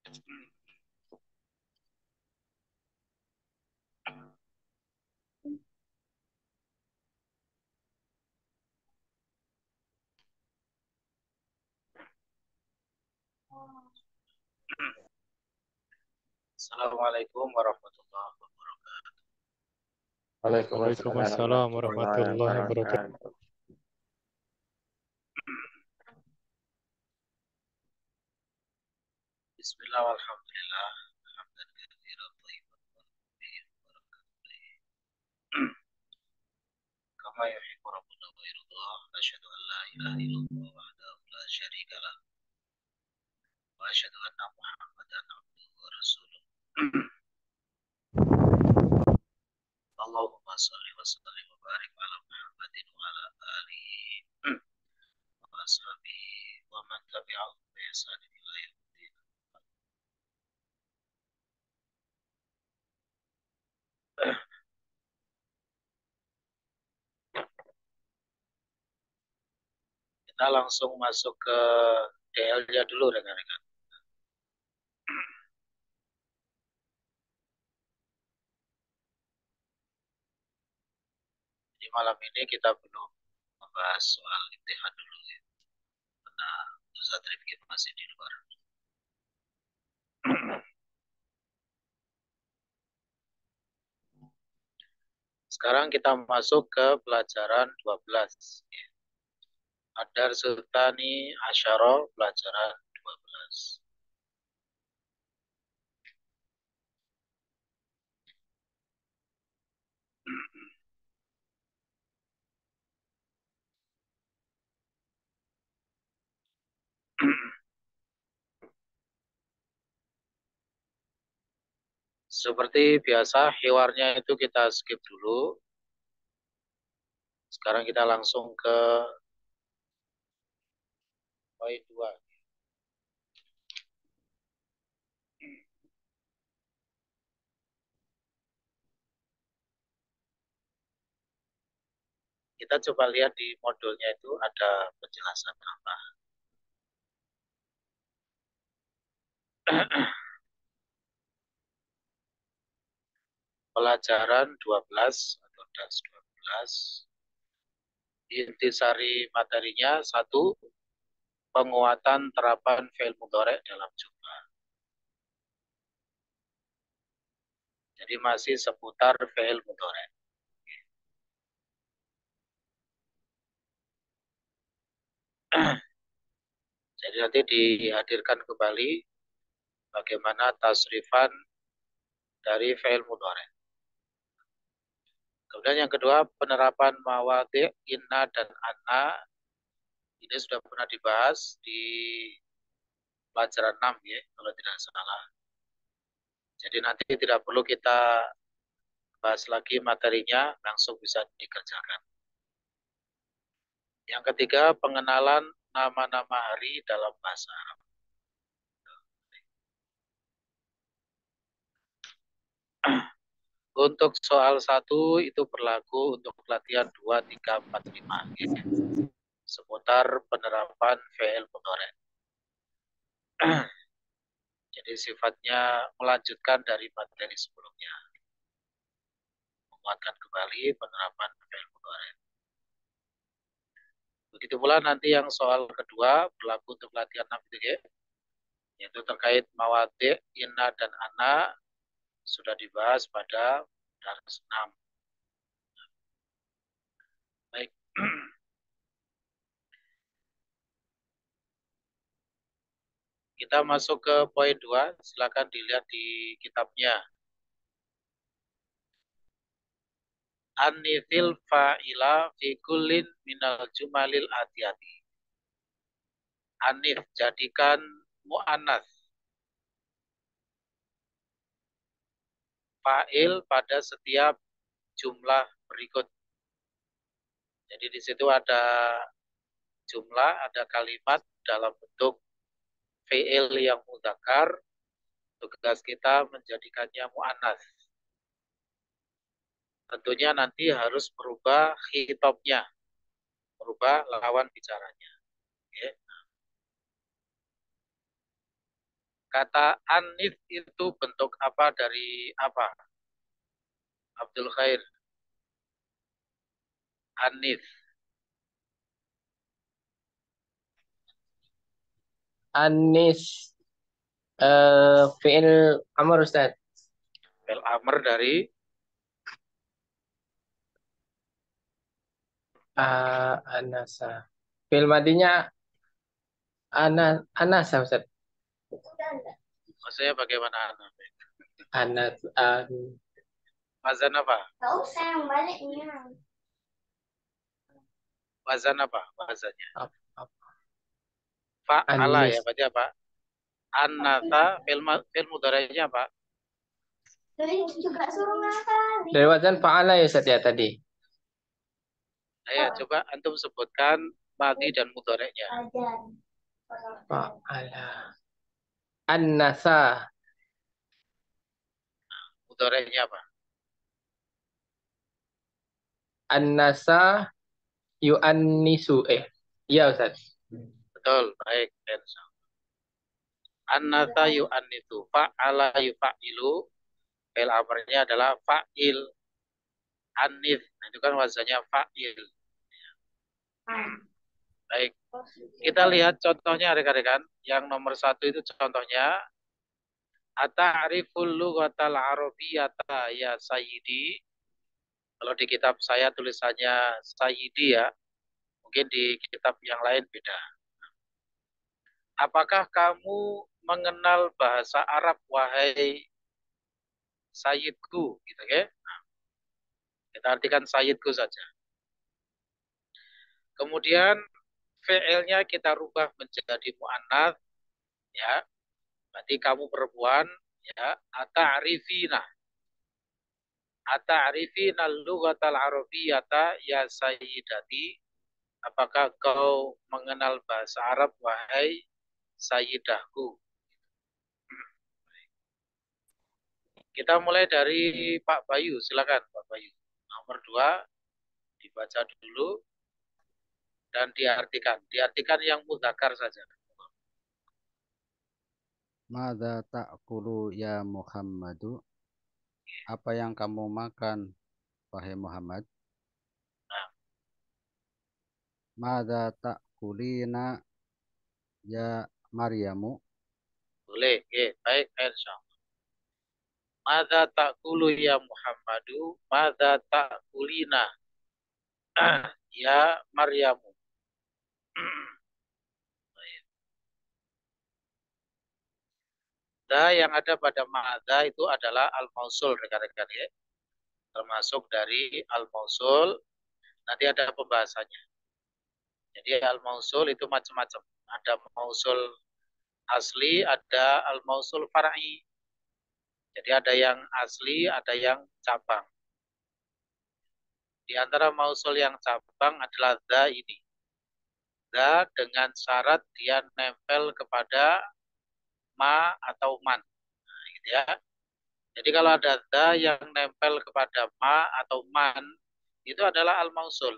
Assalamualaikum warahmatullahi wabarakatuh. Waalaikumsalam Waalaikumsalam warahmatullahi warahmatullahi wabarakatuh. wabarakatuh. Bismillah walhamdulillah. Hamdan katsiran thayyiban mubarakan fihi. Kama yuhibbu rabbuna wa yardah. Asyhadu an la ilaha illallah wahdahu la syarika lah. Wa asyhadu anna Muhammadan abduhu wa rasuluh. Allahumma shalli wa sallim wa barik ala Muhammadin wa ala alihi wa ashabihi wa man tabi'ahum bi ihsan ila yaumil din. Kita langsung masuk ke DL-nya dulu rekan-rekan. Di malam ini kita belum membahas soal imtihan dulu ya. Karena Ustaz Rifki masih di luar. Sekarang kita masuk ke pelajaran 12. Adar Sultani Asyara, pelajaran 12. Seperti biasa, hiwarnya itu kita skip dulu. Sekarang kita langsung ke poin 2. Kita coba lihat di modulnya itu ada penjelasan apa. Pelajaran 12 atau DAS 12. Intisari materinya 1. Penguatan terapan fi'il mudhari dalam jumlah. Jadi masih seputar fi'il mudhari. Jadi nanti dihadirkan kembali bagaimana tasrifan dari fi'il mudhari. Kemudian yang kedua, penerapan mawadhi' inna dan anna. Ini sudah pernah dibahas di pelajaran 6 ya, kalau tidak salah. Jadi nanti tidak perlu kita bahas lagi materinya, langsung bisa dikerjakan. Yang ketiga, pengenalan nama-nama hari dalam bahasa Arab. Untuk soal 1 itu berlaku untuk latihan 2, 3, 4, 5. Seputar penerapan fi'il mudhari. Jadi sifatnya melanjutkan dari materi sebelumnya. Menguatkan kembali penerapan fi'il mudhari. Begitu pula nanti yang soal kedua berlaku untuk latihan 6 itu ya. Yaitu terkait mawadhi' inna dan anna sudah dibahas pada dars 6. Baik. Kita masuk ke poin 2. Silakan dilihat di kitabnya. Anithil fa'ila fi kullin minal jumalil atiyati. Anif, jadikan mu'annas fa'il pada setiap jumlah berikut. Jadi di situ ada jumlah, ada kalimat dalam bentuk fi'il yang mudzakkar. Tugas kita menjadikannya mu'annas. Tentunya nanti harus merubah khitabnya, merubah lawan bicaranya. Ya. Kata anif itu bentuk apa dari apa? Abdul Khair. Anif. Anis fi'il amr Ustaz. Fil amr dari Anasa. Fi'il madinya anasa Ustaz. maksudnya bagaimana? Anas Wazan apa? Tahu saya yang baliknya. Wazan apa? Wazannya. Ap- Fa'ala ya, Anis. berarti apa? Annata fil mudhari'nya apa? Dari juga suruh ngakal. Dari wazan fa'ala ya Ustaz ya tadi. Ayo coba antum sebutkan madi dan mudhari'nya. Fa'ala. An-nasa. Mudhari'nya apa? An-nasa yu'annisu. Iya Ustaz. Betul, baik. Annata yu'annitu. Fa'ala yufa'ilu. Fil amrnya adalah fa'il. Anif. Nah, itu kan wazannya fa'il. Baik. Kita lihat contohnya rekan-rekan. Yang nomor satu itu contohnya. Ata'riful lughatal arabiyyata ya sayyidi. Kalau di kitab saya tulisannya sayyidi ya. Mungkin di kitab yang lain beda. Apakah kamu mengenal bahasa Arab, wahai sayyidku? Gitu ya. Kita artikan sayyidku saja. Kemudian fi'ilnya kita rubah menjadi mu'annats ya. Berarti kamu perempuan ya. Ata'rifina. Ata'rifina lughatal arabiyyata ya sayyidati. Apakah kau mengenal bahasa Arab, wahai sayyidahku? Kita mulai dari Pak Bayu, silakan Pak Bayu. Nomor 2 dibaca dulu dan diartikan. Diartikan yang mudzakkar saja. Mada ta'kulu ya Muhammadu? Apa yang kamu makan, wahai Muhammad? Nah, Mada ta'kulina ya Maryamu? boleh. Oke, baik, insyaallah. Mada ta'kulu ya Muhammadu? Mada ta'kulina ya Maryamu? Da yang ada pada mada itu adalah al-mausul rekan-rekan ya. Termasuk dari al-mausul. Nanti ada pembahasannya. Jadi al-mausul itu macam-macam. Ada mausul asli, ada al-mausul far'i. Jadi ada yang asli, ada yang cabang. Di antara mausul yang cabang adalah da ini. Da dengan syarat dia nempel kepada ma atau man. Nah, gitu ya. Jadi kalau ada da yang nempel kepada ma atau man, itu adalah al-mausul.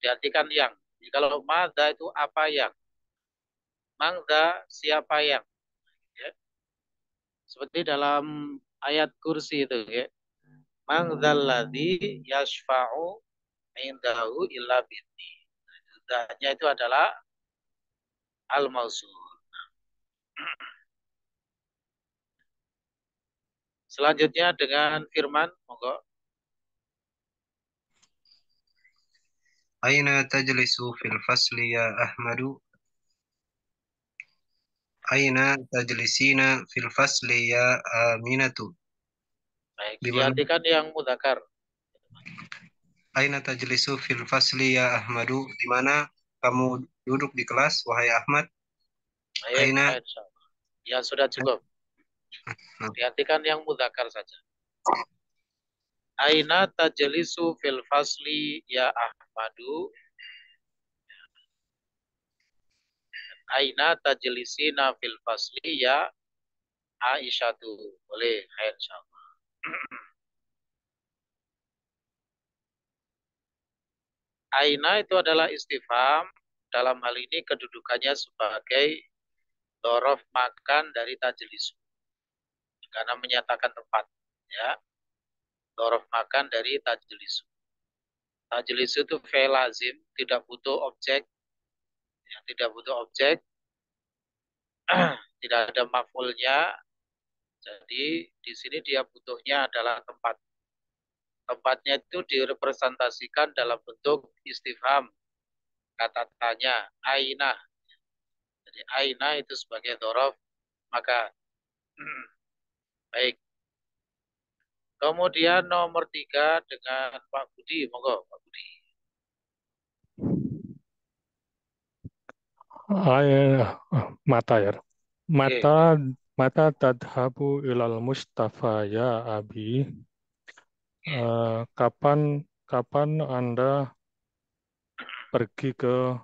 Diartikan yang. Jadi kalau ma, da itu apa yang. Mangda siapa yang. Ya. Seperti dalam ayat kursi itu. Ya. Mangdalladzi yashfa'u indahu illa bi'ni. Da-nya itu adalah al-mausul. Selanjutnya dengan firman, monggo. Aina tajlisu fil fasli ya Ahmadu? Aina tajlisina fil fasli ya Aminatu? Baik, Di mana? diartikan yang mudzakkar. Aina tajlisu fil fasli ya Ahmadu? Di mana kamu duduk di kelas, wahai Ahmad? Baik, Aina. insyaallah. Ya sudah cukup. Diartikan yang mudzakkar saja. Aina tajlisu fil fasli ya Ahmadu? Aina tajlisina fil fasli ya Aisyatu? Boleh, insyaallah. Aina itu adalah istifham. Dalam hal ini kedudukannya sebagai Dorof makan dari tajlisu. Karena menyatakan tempat. Ya. Dorof makan dari tajlisu. Tajlisu itu fi'il lazim, tidak butuh objek. Ya, tidak butuh objek. Tidak ada maf'ulnya. Jadi di sini dia butuhnya adalah tempat. Tempatnya itu direpresentasikan dalam bentuk istifham. Kata tanya, aina. Jadi aina itu sebagai dorof maka baik. Kemudian nomor 3 dengan Pak Budi, monggo Pak Budi. Mata ya. Oke, Mata tadhabu ilal Mustafa ya Abi. Kapan Anda pergi ke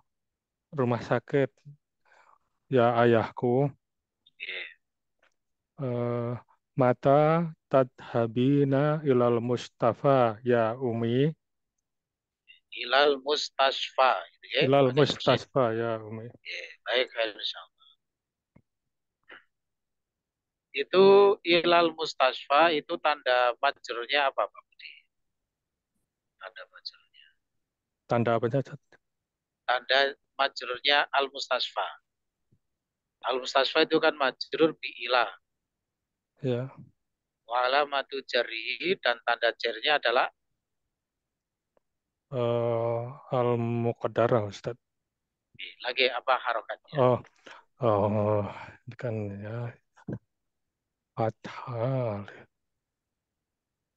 rumah sakit ya ayahku? oke. Eh, Mata tadhabina ilal Mustafa ya Umi. Ilal mustasfa, gitu ya. Ilal Berarti terusnya. Mustasfa ya Umi. Oke, baik, insyaallah. Itu ilal mustasfa itu tanda majrurnya apa Pak Budi? Tanda majrurnya. Tanda apa saja? Tanda majrurnya al mustasfa. Al mustasfa itu kan majrur bi ila. Ya. Wa alamatu jarrihi dan tanda jarnya adalah Al-Muqaddarah Ustaz. lagi apa harokatnya? Oh, oh, ini kan ya fathah,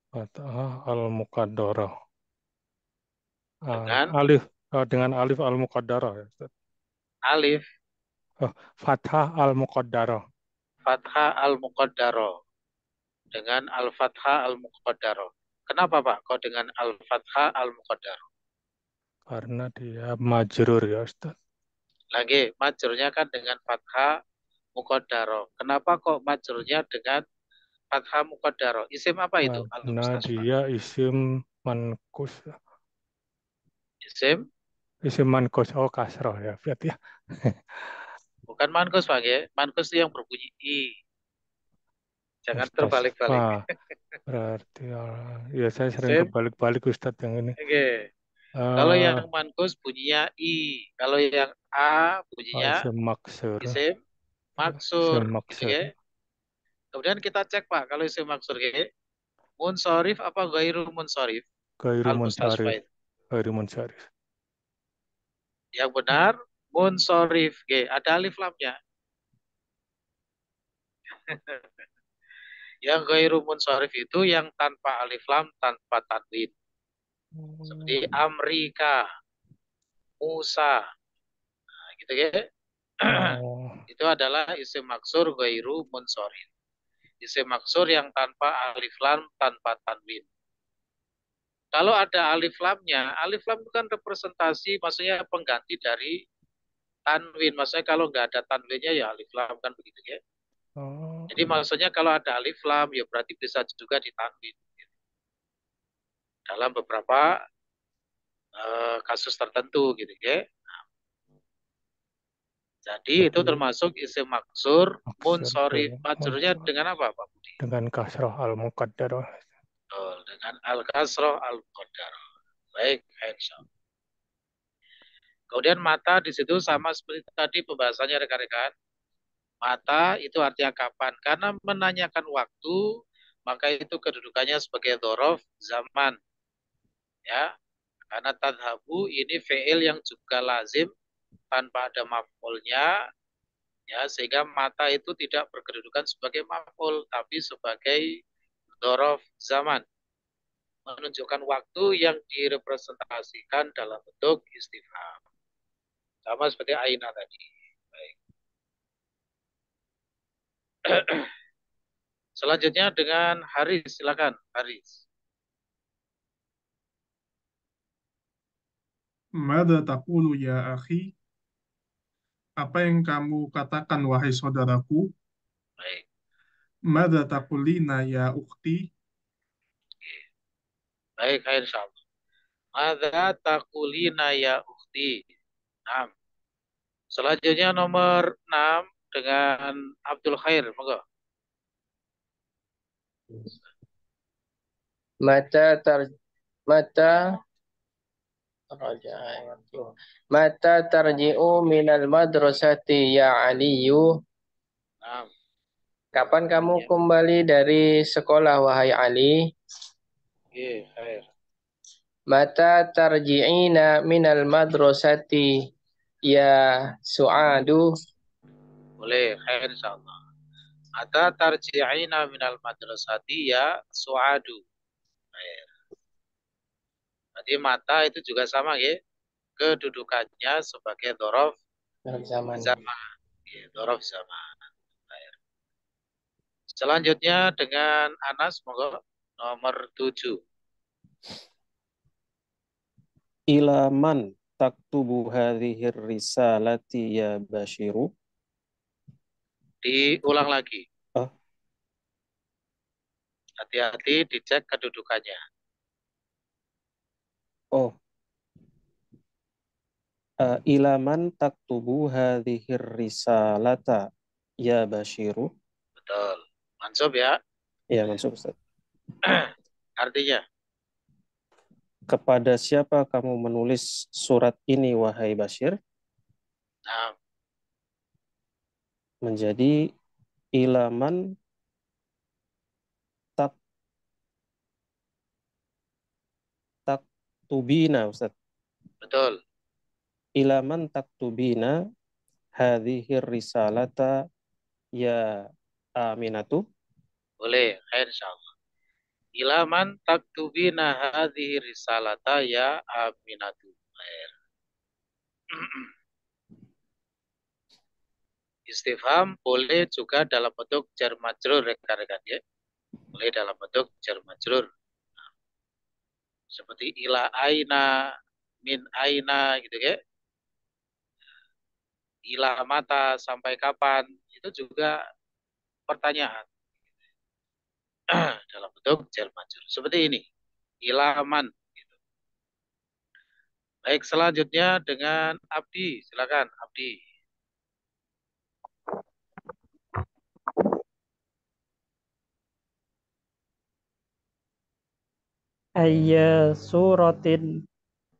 fathah al-muqaddarah. Dengan Alif dengan alif al-muqaddarah ya, Ustaz. alif Oh, fathah al-muqaddarah fathah al muqaddaro dengan al fathah al muqaddaro. Kenapa Pak? Kok dengan al fathah al muqaddaro? karena dia majrur ya, Ustaz. Lagi majurnya kan dengan fathah muqaddaro. Kenapa kok majurnya dengan fathah muqaddaro? Isim apa itu? Al Karena mustasfa. dia isim mankus, Isim isim mankus, oh kasroh ya, berarti ya. bukan mankus Pak ya. Mankus itu yang berbunyi i. Jangan Mustasfa, terbalik-balik. berarti ya saya sering Isim. kebalik-balik Ustaz yang ini. Oke. Kalau yang mankus bunyinya i. Kalau yang a bunyinya Isim maksur, isim maksur isim gitu maksur. ya. Kemudian kita cek Pak kalau isim maksur ya. Munsorif apa gairu munsorif? Gairu Al mustasfa munsharif, itu. gairu munsharif. Yang benar munsorif. G. Ada alif lamnya. Yang gairu munsorif itu yang tanpa alif lam, tanpa tanwin. Seperti Amrika, Musa. Nah, gitu ya. Oh, Itu adalah isim maksur gairu munsorif. Isim maksur yang tanpa alif lam, tanpa tanwin. Kalau ada alif lam itu kan representasi, maksudnya pengganti dari tanwin. Maksudnya kalau nggak ada tanwinnya ya alif lam kan begitu ya. oh, Jadi maksudnya kalau ada alif lam ya berarti bisa juga ditanwin. Dalam beberapa kasus tertentu gitu ya. Jadi itu jadi termasuk isim maksur maksur munsorif. dengan Majrurnya munsharif dengan apa Pak Budi? dengan kasroh al muqaddarah. Betul, dengan al-kasroh al-qadarah. Baik, insyaallah. Kemudian mata di situ sama seperti tadi pembahasannya rekan-rekan. Mata itu artinya kapan. Karena menanyakan waktu, maka itu kedudukannya sebagai dhorof zaman. Ya, karena tadhabu ini fi'il yang juga lazim tanpa ada maf'ulnya, ya, sehingga mata itu tidak berkedudukan sebagai maf'ul, tapi sebagai dhorof zaman. Menunjukkan waktu yang direpresentasikan dalam bentuk istifham. Sama seperti aina tadi. Baik. Selanjutnya dengan Haris, silakan Haris. Mada taqulu ya akhi? Apa yang kamu katakan wahai saudaraku? Baik. Mada taqulina ya ukhti? Baik, insyaallah. Madza taqulina ya ukhti? Nah, selanjutnya nomor 6 dengan Abdul Khair, monggo. Mata raja'a mata tarji'u minal madrasati ya Aliyu. Nah, Kapan kamu kembali dari sekolah wahai Ali? iya, Khair. Mata tarji'ina minal madrasati ya Su'adu. Boleh, Khair insyaallah. Mata tarji'ina minal madrasati ya Su'adu. Khair. Berarti mata itu juga sama ya, kedudukannya sebagai dzaraf Zaman. ya, dzaraf zaman. Khair. Selanjutnya dengan Anas, monggo nomor 7. Ila man taktubu hadhir risalati ya Bashiru. Diulang lagi. Oh. Hati-hati dicek kedudukannya. Oh. Ila man taktubu hadhir risalata ya Bashiru. Betul. Mansub ya. Ya, mansub Ustaz. Artinya, kepada siapa kamu menulis surat ini wahai Bashir? nah, Menjadi ilaman taktubina Ustaz. betul. Ilaman taktubina hadhir risalata ya Aminatu. Boleh, khair insyaallah. Ilaman taktubina hadhihi risalata ya Aminatu. Khair. Istifham boleh juga dalam bentuk jar majrur rekan-rekan ya. Boleh dalam bentuk jar majrur. Seperti ila aina, min aina gitu ya. Ila mata, sampai kapan, itu juga pertanyaan. Dalam bentuk jar majrur. Seperti ini. Ilaman. Gitu. Baik, selanjutnya dengan Abdi. Silakan Abdi. Ayya suratin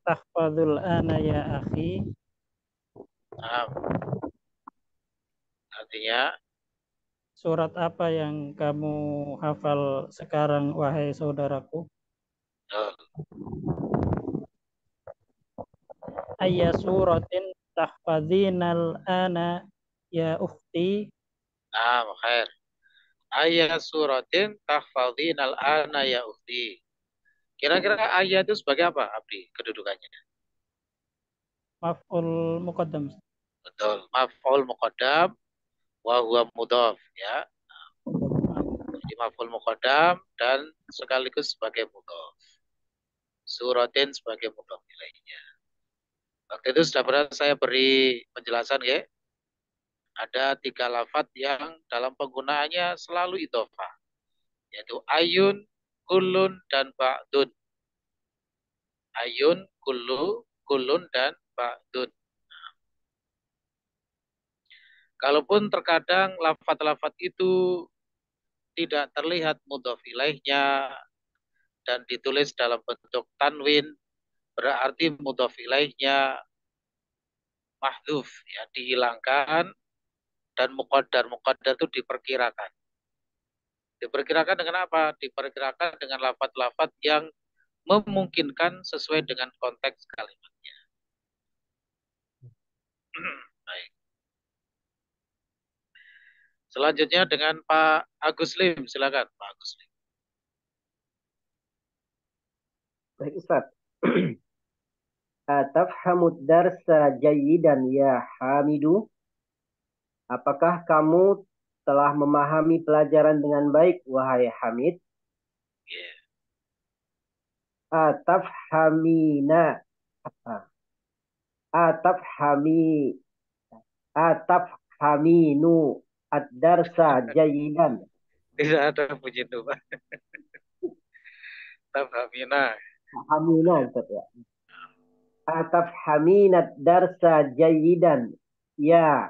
tahfadul ana ya akhi. Nah, artinya Surat apa yang kamu hafal sekarang wahai saudaraku? Ayya suratin tahfadinal ana ya ukhti. nah, khair. Ayat suratin tahfadhinal ana ya ukhti. Kira-kira ayat itu sebagai apa, Abdi, kedudukannya? Maf'ul muqaddam. Betul, maf'ul muqaddam wa huwa mudhaf ya. Jadi maf'ul muqaddam dan sekaligus sebagai mudhaf. Suratin sebagai mudhaf ilaihnya. Waktu itu sudah pernah saya beri penjelasan ya. Ada 3 lafadz yang dalam penggunaannya selalu idhofah, yaitu ayun, kulun, dan ba'dun. Ayun, kulun, dan ba'dun. Kalaupun terkadang lafadz-lafadz itu tidak terlihat mudhof ilaihnya dan ditulis dalam bentuk tanwin, berarti mudhof ilaihnya mahdhuf ya, dihilangkan, dan muqaddar itu diperkirakan. Diperkirakan dengan apa? Diperkirakan dengan lafadz-lafadz yang memungkinkan sesuai dengan konteks kalimatnya. Baik. Selanjutnya dengan Pak Agus Lim, silakan Pak Agus Lim. Baik Ustaz. Tafhamud darsa jayyidan ya Hamidu. Apakah kamu telah memahami pelajaran dengan baik wahai Hamid? Yeah. Atafhamina. Atafhaminu ad-darsa jayyidan. Tidak ada puji itu, Pak. Tafhamina. Hamina Ustaz ya. Atafhamina ad-darsa jayyidan ya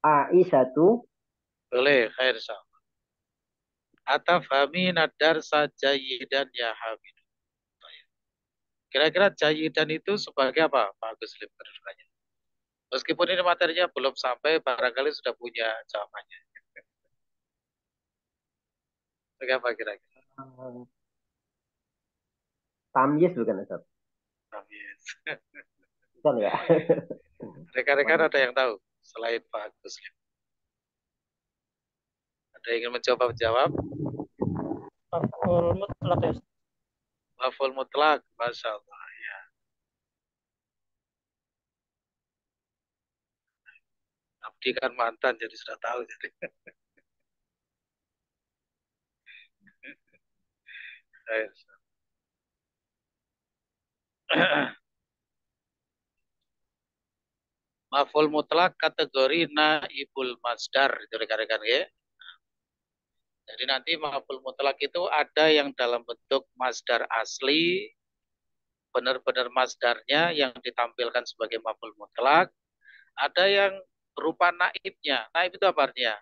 Aisyatu. Boleh, khair sama. Atafhami nadar sajayidan ya Hamid. Kira-kira jayidan itu sebagai apa, Pak Agus Lim, kedudukannya? Meskipun ini materinya belum sampai, barangkali sudah punya jawabannya. Bagaimana kira-kira? Tamyiz bukan Ustaz? Tamyiz. Bukan ya? Rekan-rekan ada yang tahu selain Pak Agus Lim? Ada yang ingin mencoba menjawab? Maf'ul mutlak ya. Maf'ul mutlak, Masya Allah. Ya. Abdi kan mantan, jadi sudah tahu. Jadi. Maf'ul mutlak kategori naibul masdar, itu rekan-rekan ya. Jadi nanti maf'ul mutlak itu ada yang dalam bentuk masdar asli, benar-benar masdarnya yang ditampilkan sebagai maf'ul mutlak, ada yang berupa naibnya. Naib itu apa artinya?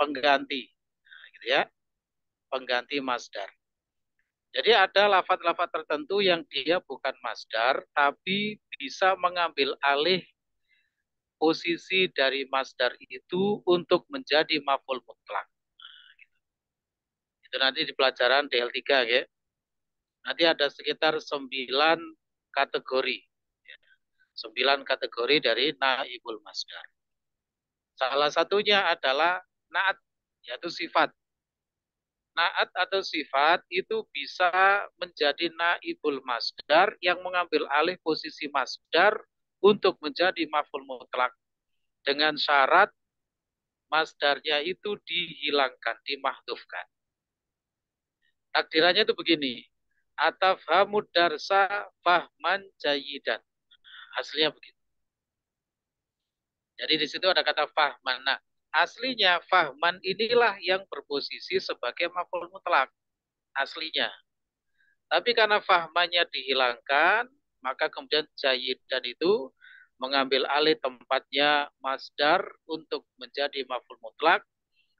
Pengganti. Nah, gitu ya. Pengganti masdar. Jadi ada lafaz-lafaz tertentu yang dia bukan masdar, tapi bisa mengambil alih posisi dari masdar itu untuk menjadi maf'ul mutlak. Itu nanti di pelajaran DL3 ya. Nanti ada sekitar 9 kategori. 9 kategori dari naibul masdar. Salah satunya adalah naat, yaitu sifat. Naat atau sifat itu bisa menjadi naibul masdar yang mengambil alih posisi masdar untuk menjadi maf'ul mutlak. Dengan syarat masdarnya itu dihilangkan, dimahdhufkan. Takdirannya itu begini. Atafhamud darsa fahman jayidan. Aslinya begitu. Jadi di situ ada kata fahman. Nah, aslinya fahman inilah yang berposisi sebagai maf'ul mutlak. Aslinya. Tapi karena fahmannya dihilangkan, maka kemudian jayidan itu mengambil alih tempatnya masdar untuk menjadi maf'ul mutlak,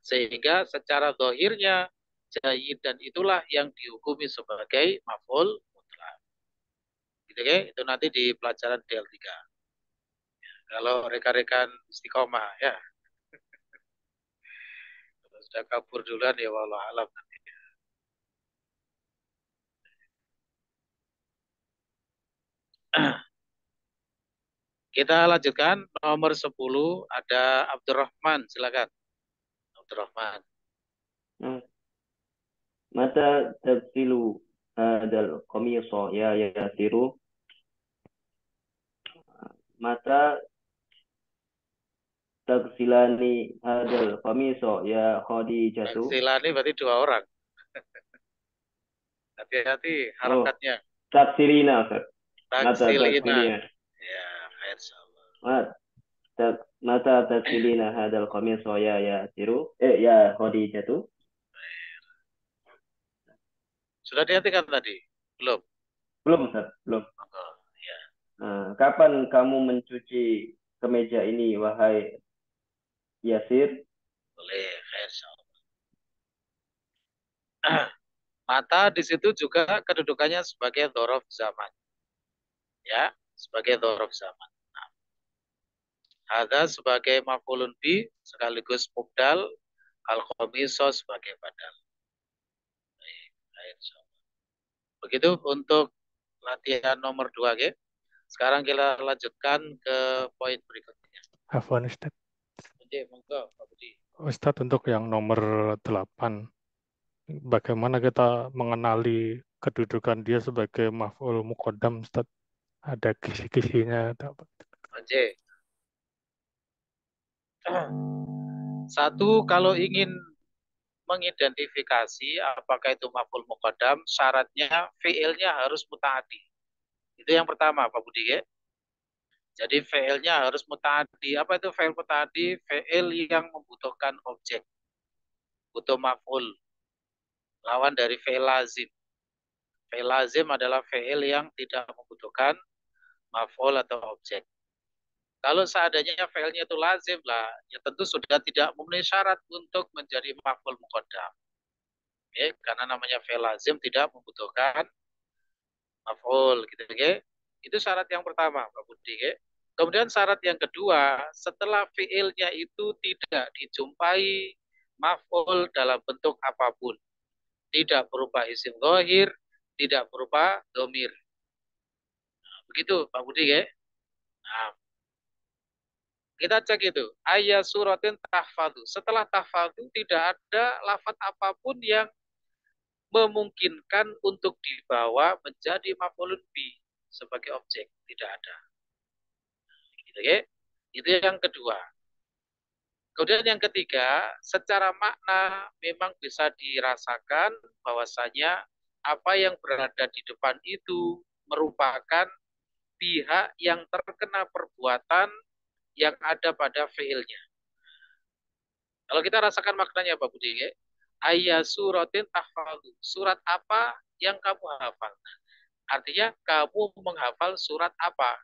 sehingga secara zahirnya jayidan itulah yang dihukumi sebagai maf'ul mutlak. Gitu ya, itu nanti di pelajaran DL3. Kalau rekan-rekan istiqomah ya. Kalau sudah kabur duluan ya wallahu alam nanti. Kita lanjutkan nomor 10 ada Abdurrahman, silakan. Abdurrahman. Mata tagsilu hadal qamiso ya Yasiru. Mata tagsilani hadal qamiso ya Khadijatu. Tagsilani berarti 2 orang. Hati-hati harakatnya. Tagsilina, Ustaz. Tagsilina. Ya, khair insyaallah. Mata tagsilina hadal qamiso ya Yasiru. Ya Khadijatu. Sudah dihentikan tadi? Belum? Belum, Ustaz. Belum. Oh, ya. Kapan kamu mencuci kemeja ini, wahai Yasir? Boleh, khair insyaallah. Mata di situ juga kedudukannya sebagai dzaraf zaman. Ya, sebagai dzaraf zaman. Nah, ada sebagai maf'ulun bi sekaligus mubdal, al-khamiso sebagai badal. Baik, khair insyaallah. Begitu untuk latihan nomor 2 ya. Sekarang kita lanjutkan ke poin berikutnya. Afwan Ustaz. Monggo, Pak Budi. Ustaz, untuk yang nomor 8, bagaimana kita mengenali kedudukan dia sebagai maf'ul muqaddam, Ustaz? Ada kisi-kisinya atau apa? Oke. Satu, kalau ingin mengidentifikasi apakah itu maf'ul muqaddam, syaratnya fi'ilnya harus muta'addi. Itu yang pertama, Pak Budi ya. Jadi fi'ilnya harus muta'addi. Apa itu fi'il muta'addi? Fi'il yang membutuhkan objek. Butuh maf'ul. Lawan dari fi'il lazim. Fi'il lazim adalah fi'il yang tidak membutuhkan maf'ul atau objek. Kalau seandainya fi'ilnya itu lazim lah, ya tentu sudah tidak memenuhi syarat untuk menjadi maf'ul muqaddam. Ya, karena namanya fi'il lazim tidak membutuhkan maf'ul gitu ya. Itu syarat yang pertama, Pak Budi ya. Kemudian syarat yang kedua, setelah fi'ilnya itu tidak dijumpai maf'ul dalam bentuk apapun. Tidak berupa isim dhahir, tidak berupa domir. Nah, begitu Pak Budi ya. Nah, kita cek itu. Ayat suratin tahfadhu. Setelah tahfadhu tidak ada lafaz apapun yang memungkinkan untuk dibawa menjadi maf'ulun bi sebagai objek. Tidak ada. Gitu ya. Itu yang kedua. Kemudian yang ketiga, secara makna memang bisa dirasakan bahwasanya apa yang berada di depan itu merupakan pihak yang terkena perbuatan yang ada pada fiilnya. Kalau kita rasakan maknanya Pak Budi, ya? Ayat suratin tahfadhu. Surat apa yang kamu hafal? Artinya kamu menghafal surat apa?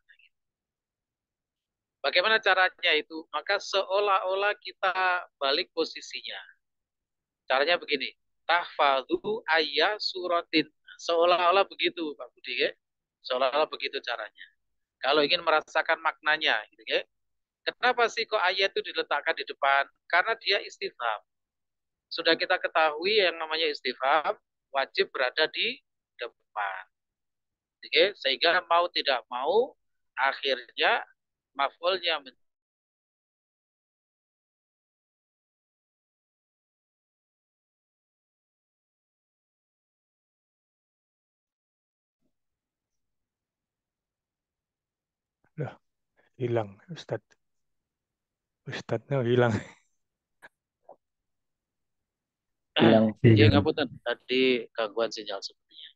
Bagaimana caranya itu? Maka seolah-olah kita balik posisinya. Caranya begini. Tahfadhu ayat suratin. Seolah-olah begitu Pak Budi, ya? Seolah-olah begitu caranya. Kalau ingin merasakan maknanya, gitu ya. Kenapa sih kok ayat itu diletakkan di depan? Karena dia istifham. Sudah kita ketahui yang namanya istifham wajib berada di depan. Oke, sehingga mau tidak mau akhirnya maf'ulnya Loh, hilang Ustadz. Ustadznya hilang. Hilang. Ya ngapunten, tadi gangguan sinyal sepertinya.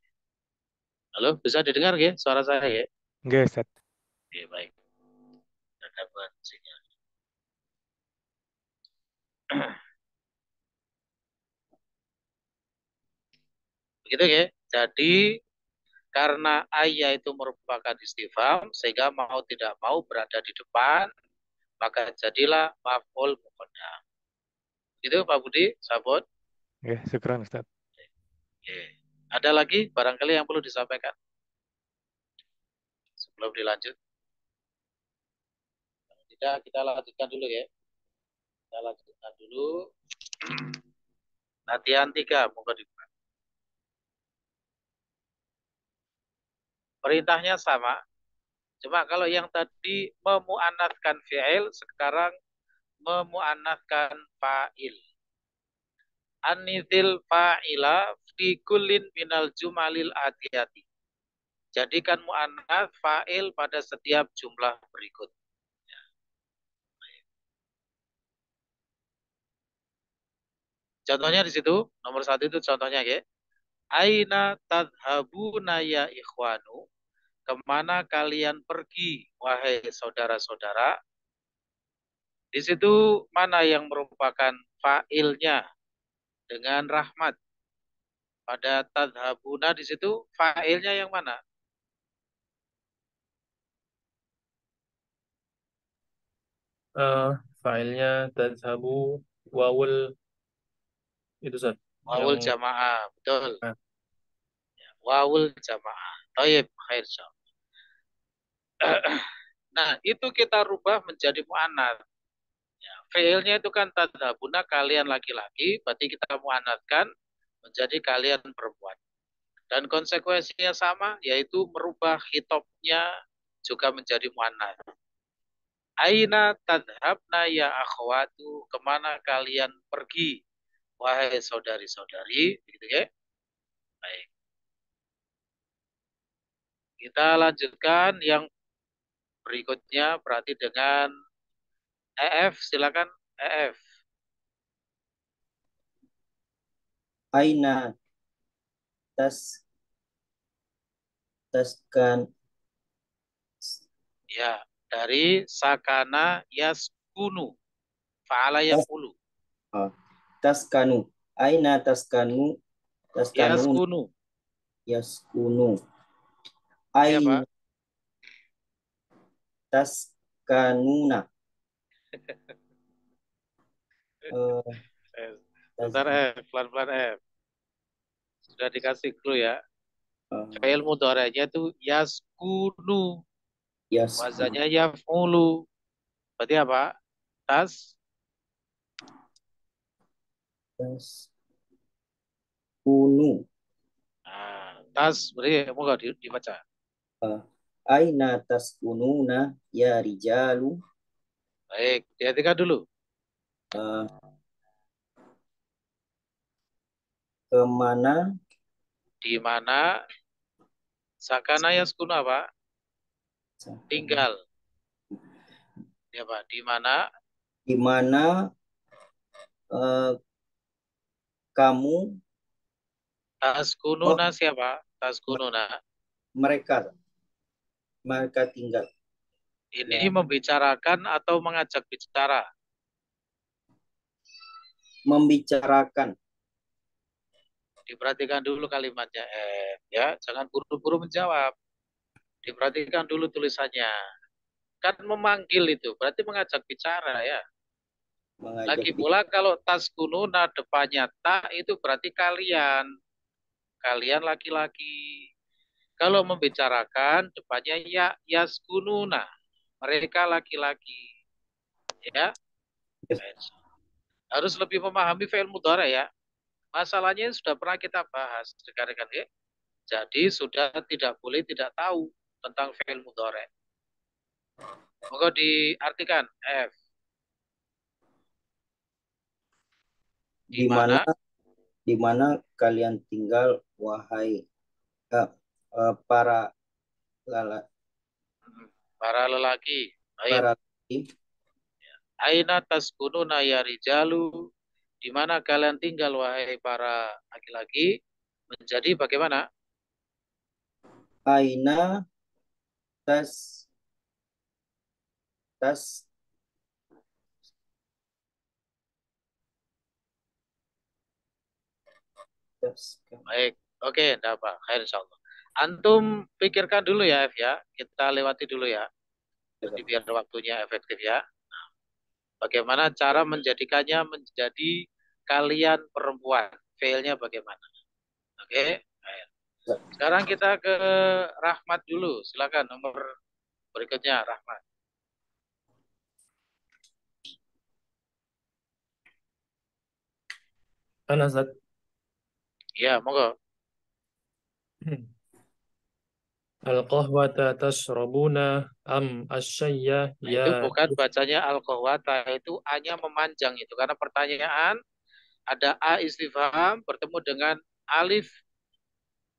Halo, bisa didengar ya suara saya ya? Enggak, Ustadz. Oke, baik. Ada gangguan sinyal. Begitu ya. Jadi karena ayat itu merupakan istifham sehingga mau tidak mau berada di depan, maka jadilah maf'ul muqaddam. Gitu Pak Budi, Sabot. Ya, syukran Ustadz. Oke. Ada lagi barangkali yang perlu disampaikan sebelum dilanjut? Tidak, kita lanjutkan dulu ya. Kita lanjutkan dulu. Latihan 3, moga dibuka. Perintahnya sama. Cuma kalau yang tadi memu'annatskan fi'il, sekarang memu'annatskan fa'il. Anithil fa'ila fi kullin minal jumalil atiyati. Jadikan mu'annats fa'il pada setiap jumlah berikut. Contohnya di situ, nomor 1 itu contohnya ya. Aina tadhabuna ya ikhwanu. Kemana kalian pergi, wahai saudara-saudara? Di situ mana yang merupakan fa'ilnya dengan rahmat? Pada tadhabuna di situ fa'ilnya yang mana? Fa'ilnya tadhabu wawul itu Ustaz. Wawul Yang jamaah, betul. Wawul jamaah. Tayyib, khair. Nah, itu kita rubah menjadi mu'annats. Ya, fi'ilnya itu kan tadhabuna kalian laki-laki, berarti kita mu'annatskan menjadi kalian perempuan. Dan konsekuensinya sama, yaitu merubah khitabnya juga menjadi mu'annats. Aina tadhabna ya akhwatu, kemana kalian pergi, wahai saudari-saudari, gitu ya. Baik. Kita lanjutkan yang berikutnya, berarti dengan EF, silakan EF. Aina taskan. Ya, dari sakana yaskunu, fa'ala yaqulu. Taskanu. Aina taskanu. Yaskunu. Yaskunu. Ya, Pak. Aina taskanuna. Bentar pelan-pelan Sudah dikasih clue ya. Fi'il mudhari'nya itu yaskunu. Wazannya yaf'ulu. Berarti apa? Kunu. Tas berarti moga dibaca. Aina taskununa ya rijalu. Baik, dihentikan dulu. Kemana? Di mana? Sakana yaskunu apa? Tinggal. Ya Pak, di mana? Di mana kamu? Taskununa siapa? Taskununa. Mereka tinggal. Ini membicarakan atau mengajak bicara? Membicarakan. Diperhatikan dulu kalimatnya ya, jangan buru-buru menjawab. Diperhatikan dulu tulisannya. Kan memanggil itu, berarti mengajak bicara ya. Lagi pula kalau taskununa depannya ta itu berarti kalian. Kalian laki-laki. Kalau membicarakan depannya ya yaskununa. Mereka laki-laki. Ya. Harus lebih memahami fi'il mudhari ya. Masalahnya sudah pernah kita bahas rekan-rekan ya. Jadi sudah tidak boleh tidak tahu tentang fi'il mudhari. Moga diartikan F. Di mana kalian tinggal wahai para lelaki. Para lelaki. Aina taskununa ya rijalu. Di mana kalian tinggal wahai para laki-laki? Menjadi bagaimana? Aina Baik, oke, enggak apa, insyaallah. Antum pikirkan dulu ya F ya, kita lewati dulu ya. Nanti biar waktunya efektif ya. Nah, bagaimana cara menjadikannya menjadi kalian perempuan? Failnya bagaimana? Oke. Sekarang kita ke Rahmat dulu. Silakan nomor berikutnya Rahmat. Anazat. Ya, monggo. Al-qahwata tashrabuna am asyayya ya. Itu bukan bacanya al-qahwata, itu A-nya memanjang itu karena pertanyaan ada A istifham bertemu dengan alif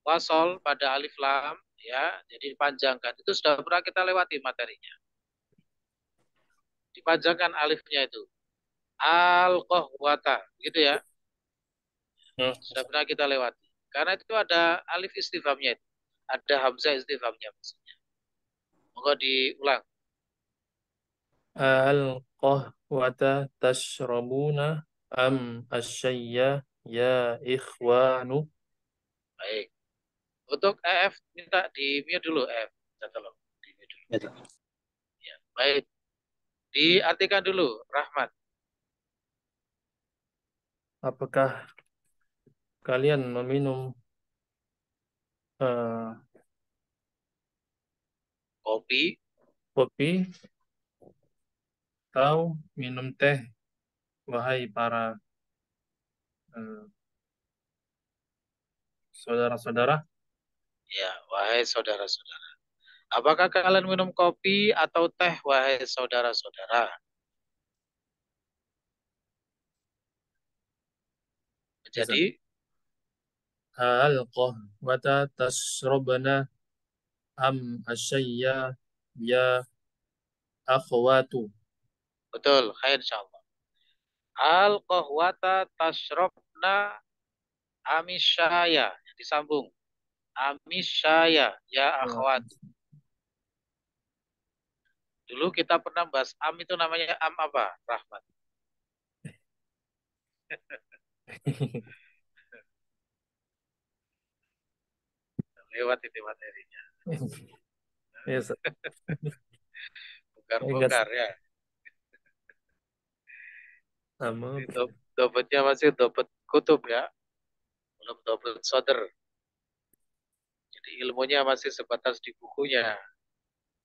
wasol pada alif lam ya, jadi dipanjangkan. Itu sudah pernah kita lewati materinya. Dipanjangkan alifnya itu. Al-qahwata, gitu ya. Sudah pernah kita lewati. Karena itu ada alif istifhamnya itu. Ada hamzah istifhamnya maksudnya. Moga diulang. Al-qahwata tashrabuna am asyayya ya ikhwanu. Baik. Untuk EF minta di mute dulu EF. Tolong di mute dulu. Ya, baik. Diartikan dulu Rahmat. Apakah kalian meminum kopi atau minum teh wahai para saudara-saudara? Ya, wahai saudara-saudara. Apakah kalian minum kopi atau teh wahai saudara-saudara? Jadi al-qahwata tashrabna am asyayya ya akhwatu. Betul, khair insyaallah. Al-qahwata tashrabna amisyaya. Disambung. Amisyaya ya akhwat. Dulu kita pernah bahas am itu namanya am apa? Rahmat. Lewat itu materinya. Yes. Bongkar-bongkar ya. Sama. Dobetnya masih dobet kutub ya, belum dobet soder. Jadi ilmunya masih sebatas di bukunya,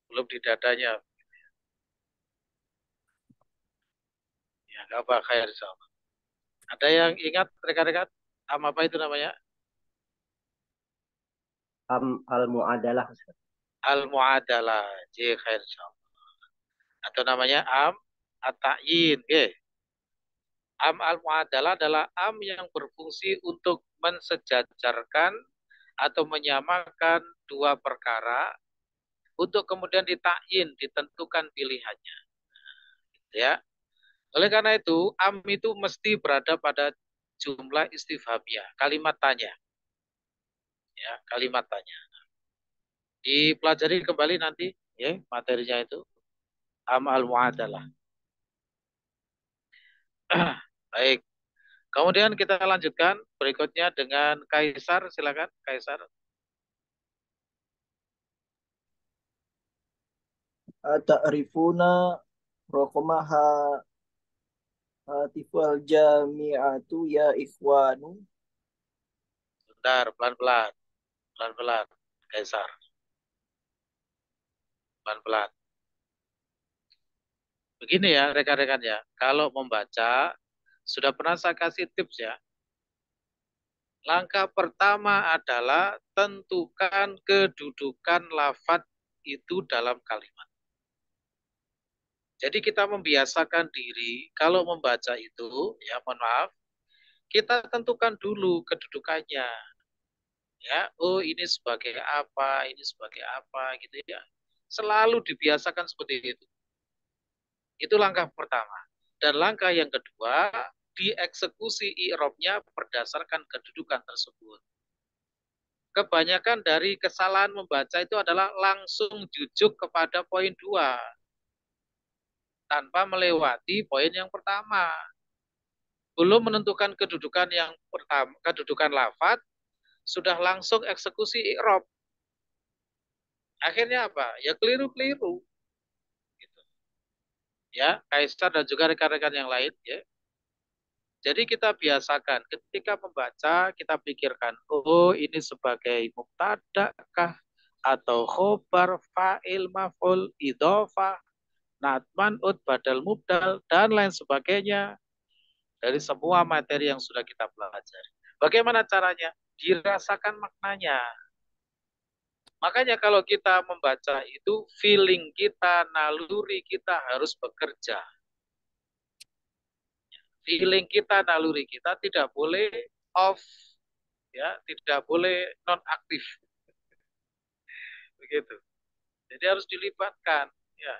belum di dadanya. Ya, nggak apa khair insyaallah. Ada yang ingat rekan-rekan? Apa itu namanya? Al-mu'adalah. Al-mu'adalah. Ji khair insyaallah. Atau namanya at-ta'yin. Am al-mu'adalah adalah am yang berfungsi untuk mensejajarkan atau menyamakan dua perkara untuk kemudian ditakyin, ditentukan pilihannya. Ya. Oleh karena itu, am itu mesti berada pada jumlah istifhamiyah, kalimat tanya. Ya, kalimat tanya. Dipelajari kembali nanti ya materinya itu am al-mu'adalah. Baik. Kemudian kita lanjutkan berikutnya dengan Kaisar, silakan Kaisar. Ta'rifuna raqamaha hatifal jami'atu ya ikhwanu. Bentar, pelan-pelan. Pelan-pelan, Kaisar. Pelan-pelan. Begini ya rekan-rekan ya, kalau membaca, sudah pernah saya kasih tips ya. Langkah pertama adalah tentukan kedudukan lafadz itu dalam kalimat. Jadi kita membiasakan diri, kalau membaca itu, ya mohon maaf, kita tentukan dulu kedudukannya. Ya, oh ini sebagai apa, ini sebagai apa, gitu ya. Selalu dibiasakan seperti itu. Itu langkah pertama. Dan langkah yang kedua, dieksekusi i'rabnya berdasarkan kedudukan tersebut. Kebanyakan dari kesalahan membaca itu adalah langsung jujuk kepada poin 2 tanpa melewati poin yang pertama. Belum menentukan kedudukan yang pertama, kedudukan lafadz, sudah langsung eksekusi i'rab. Akhirnya apa? Ya keliru-keliru. Ya, Kaisar dan juga rekan-rekan yang lain ya. Jadi kita biasakan ketika membaca kita pikirkan, oh ini sebagai mubtada kah atau khobar, fa'il, maf'ul, idhofah, natman, ud, badal, mubdal dan lain sebagainya dari semua materi yang sudah kita pelajari. Bagaimana caranya? Dirasakan maknanya. Makanya kalau kita membaca itu feeling kita, naluri kita harus bekerja. Feeling kita, naluri kita tidak boleh off, ya, tidak boleh non-aktif. Begitu. Jadi harus dilibatkan, ya.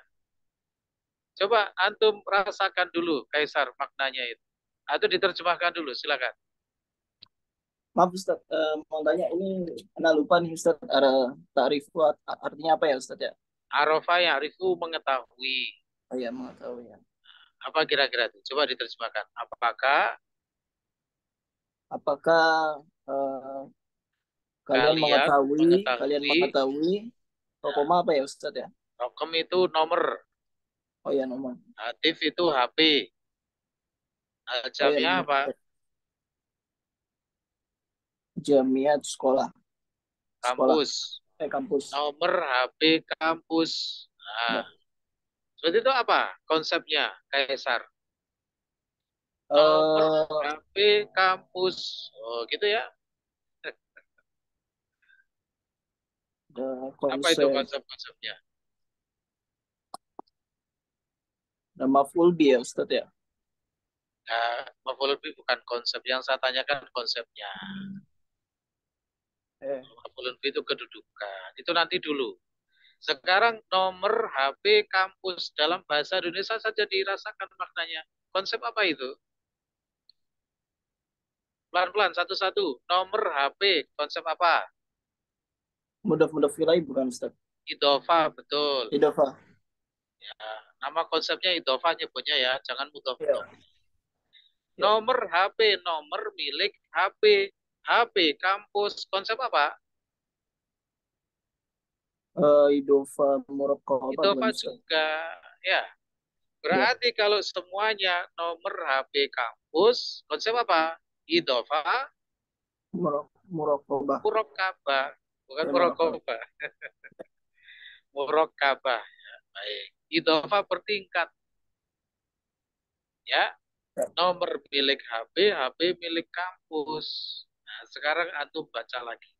Coba antum rasakan dulu Kaisar maknanya itu. Atau diterjemahkan dulu, silakan. Maaf Ustaz, mau tanya ini, Anda lupa nih Ustaz, ta'rifu artinya apa ya Ustaz ya? Arafa ya'rifu mengetahui. Oh iya, mengetahui ya. Apa kira-kira itu? Coba diterjemahkan. Apakah kalian mengetahui ya. rokoma apa ya Ustaz ya? Rokom itu nomor. Oh ya, nomor. Hatif itu HP. Jamnya apa? Jamiat sekolah. Kampus. Kampus. Nomor HP kampus. Nah, seperti itu apa konsepnya, Kaisar? Nomor HP kampus. Oh, gitu ya. Apa itu konsep-konsepnya? Nama full bi ya Ustaz ya? Nah, maf'ul bi bukan konsep. Yang saya tanyakan konsepnya. Maf'ul bi itu kedudukan. Itu nanti dulu. Sekarang nomor HP kampus dalam bahasa Indonesia saja dirasakan maknanya. Konsep apa itu? Pelan-pelan, satu-satu. Nomor HP, konsep apa? Mudaf ilaihi bukan Ustaz? Idhofah, betul. Idhofah. Ya, nama konsepnya idhofah nyebutnya ya, jangan mudaf. Ya. Nomor HP, nomor milik HP. HP kampus, konsep apa? Idhofah muraqqabah. Idhofah juga. Ya. Berarti kalau semuanya nomor HP kampus, konsep apa? Idhofah Murokobah. murokabah, bukan Ya, murokobah. murokobah. Murokabah. Ya, baik. Idhofah bertingkat. Ya. Nomor milik HP, HP milik kampus. Nah, sekarang antum baca lagi.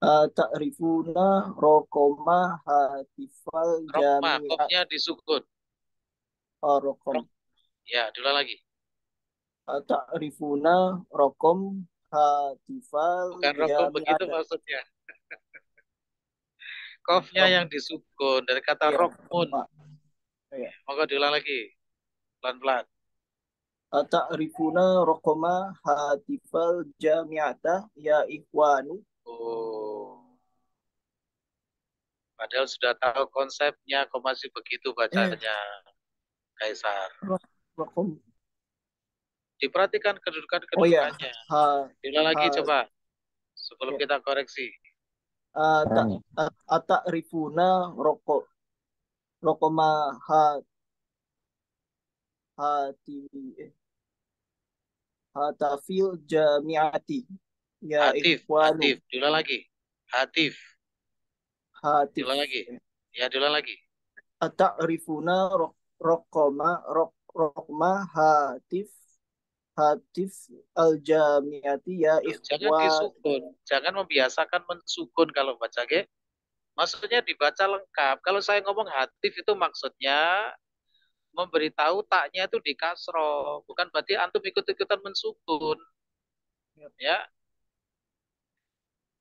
Ta'rifuna rokoma hatifal Rokma, jami'at. kopnya disukun. Rokom. Ya, diulang lagi. Ta'rifuna rokom hatifal Bukan rokom begitu jami'at. maksudnya. Kofnya yang disukun dari kata Iya, rokmun. Iya. Maka diulang lagi. Pelan-pelan. Ta'rifuna rokoma hatifal jami'ata ya ikhwanu. Oh. Padahal sudah tahu konsepnya, kok masih begitu bacanya, Kaisar. Rokom. Diperhatikan kedudukannya. Diulang lagi coba. Sebelum kita koreksi. Ta'rifuna rokoma hatafil jami'ati ya ikhwanu. Hatif, diulang lagi. Hatif. Diulang lagi. Ya, diulang lagi. Ta'rifuna rokma hatif al-jami'ati ya Jangan ikhwan. disukun. Jangan membiasakan mensukun kalau baca ge. Maksudnya dibaca lengkap. Kalau saya ngomong hatif itu maksudnya memberitahu taknya itu di kasro. Bukan berarti antum ikut-ikutan mensukun. Ya.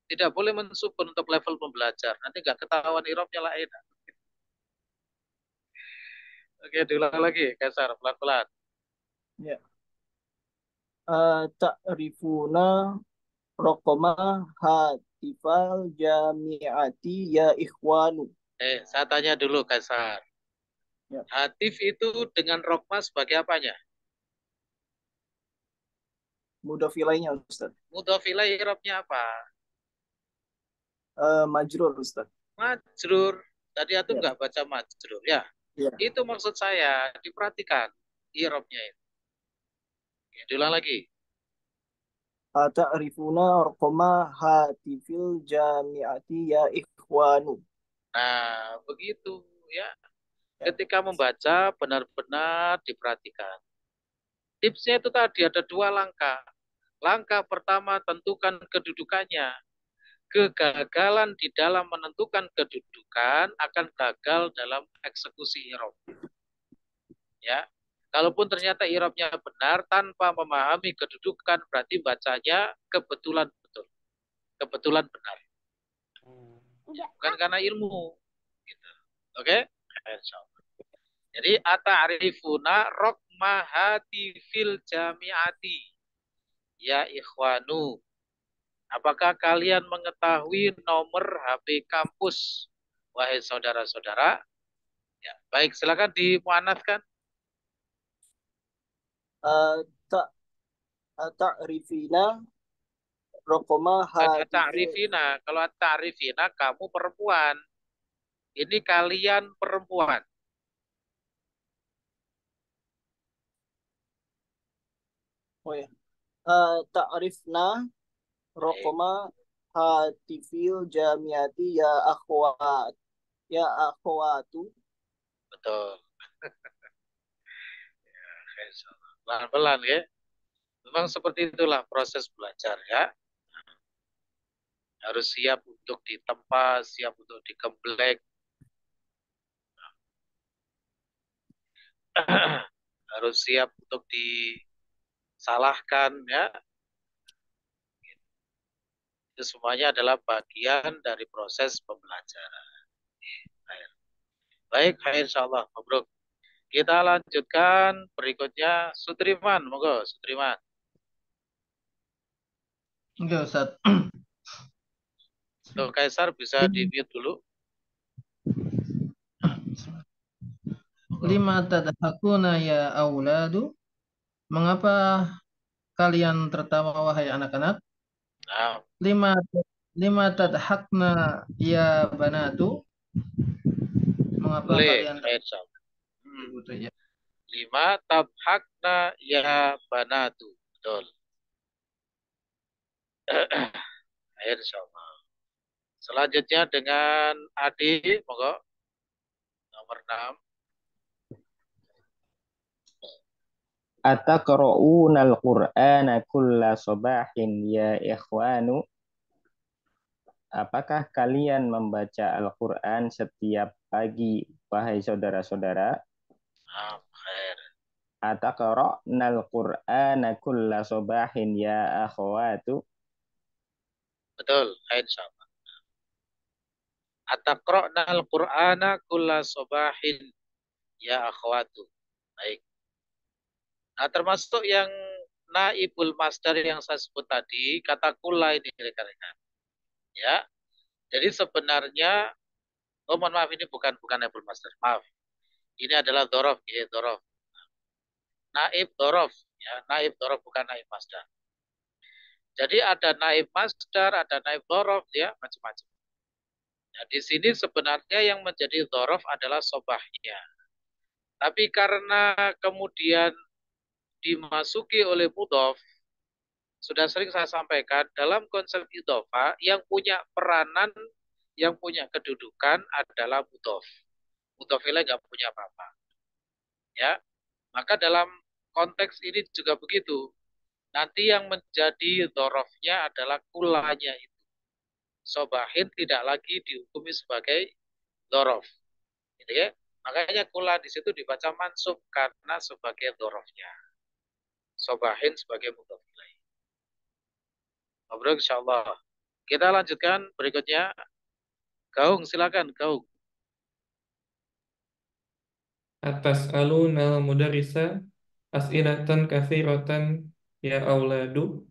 Tidak boleh mensukun untuk level pembelajar. Nanti nggak ketahuan irobnya lain. Oke, diulang lagi. Kaisar, pelan-pelan. Ya. Ta'rifuna rokoma hatifal jami'ati ya ikhwanu. Saya tanya dulu, Kaisar. Ya. Hatif itu dengan rokma sebagai apanya? Mudofilainya, Ustaz. Mudofilai irobnya apa? Majrur, Ustaz. Majrur. Tadi antum nggak baca majrur, ya? Itu maksud saya. Diperhatikan irobnya itu. Oke, diulang lagi. Ta'rifuna rokoma hatifil jami'ati ya ikhwanu. Nah, begitu ya. Ketika membaca benar-benar diperhatikan. Tipsnya itu tadi ada 2 langkah. Langkah pertama tentukan kedudukannya. Kegagalan di dalam menentukan kedudukan akan gagal dalam eksekusi irob. Ya. Kalaupun ternyata irobnya benar tanpa memahami kedudukan berarti bacanya kebetulan betul. Kebetulan benar. Bukan karena ilmu. Gitu. Oke? Jadi ata'rifuna rokmahati fil jami'ati. Ya ikhwanu. Apakah kalian mengetahui nomor HP kampus? Wahai saudara-saudara. Ya, baik, silakan dimuannaskan. Ta'rifina rokoma hatifil. Ta'rifina. Kalau ta'rifina kamu perempuan. Ini kalian perempuan. Oh ya. Ta'rifna rokoma hatifil jamiati ya akhwat. Ya akhwatu. Betul. Pelan-pelan ya. Memang seperti itulah proses belajar ya. Harus siap untuk ditempa, siap untuk digembleng. Harus siap untuk disalahkan ya. Itu semuanya adalah bagian dari proses pembelajaran. Baik, insyaallah. Mabruk. Kita lanjutkan berikutnya Sutriman, monggo Sutriman. Enggak, Ustaz. Tuh, Kaisar bisa di-mute dulu. Lima tadhakuna ya auladu. Mengapa kalian tertawa wahai anak-anak? Lima tadhakna ya banatu. mengapa Boleh, kalian khair insyaallah. gitu ya? 5 tabhakna ya banatu. Betul. Khair insyaallah. Selanjutnya dengan Adi, monggo. Nomor 6. Ataqra'unal Qur'ana kulla sabahin ya ikhwanu? Apakah kalian membaca Al-Quran setiap pagi, wahai saudara-saudara? Khair. Ataqra'nal Qur'ana kulla sabahin ya akhwatu? Betul, khair insyaallah. Ataqra'nal Qur'ana kulla sabahin ya akhwatu. Baik. Nah, termasuk yang naibul masdar yang saya sebut tadi, kata kula ini rekan-rekan. Ya. Jadi sebenarnya, oh mohon maaf, ini bukan naibul masdar, maaf. Ini adalah dhorof, ya, dhorof. Naib dhorof, ya, naib dhorof bukan naib masdar. Jadi ada naib masdar, ada naib dhorof, ya, macam-macam. Nah, di sini sebenarnya yang menjadi dhorof adalah sobahnya. Tapi karena kemudian dimasuki oleh mudhof, sudah sering saya sampaikan, dalam konsep idhofah yang punya peranan, yang punya kedudukan adalah mudhof. Mudhof ilaih nggak punya apa-apa. Ya, maka dalam konteks ini juga begitu. Nanti yang menjadi dhorofnya adalah kulanya itu. Sobahin tidak lagi dihukumi sebagai dhorof. Gitu ya. Makanya kula di situ dibaca mansub karena sebagai dhorofnya. Sobahin sebagai mudhof ilaih. Ngobrol insyaallah. Kita lanjutkan berikutnya. Gaung, silakan Gaung. Atas alunal mudarrisa as'ilatan katsiratan ya auladu.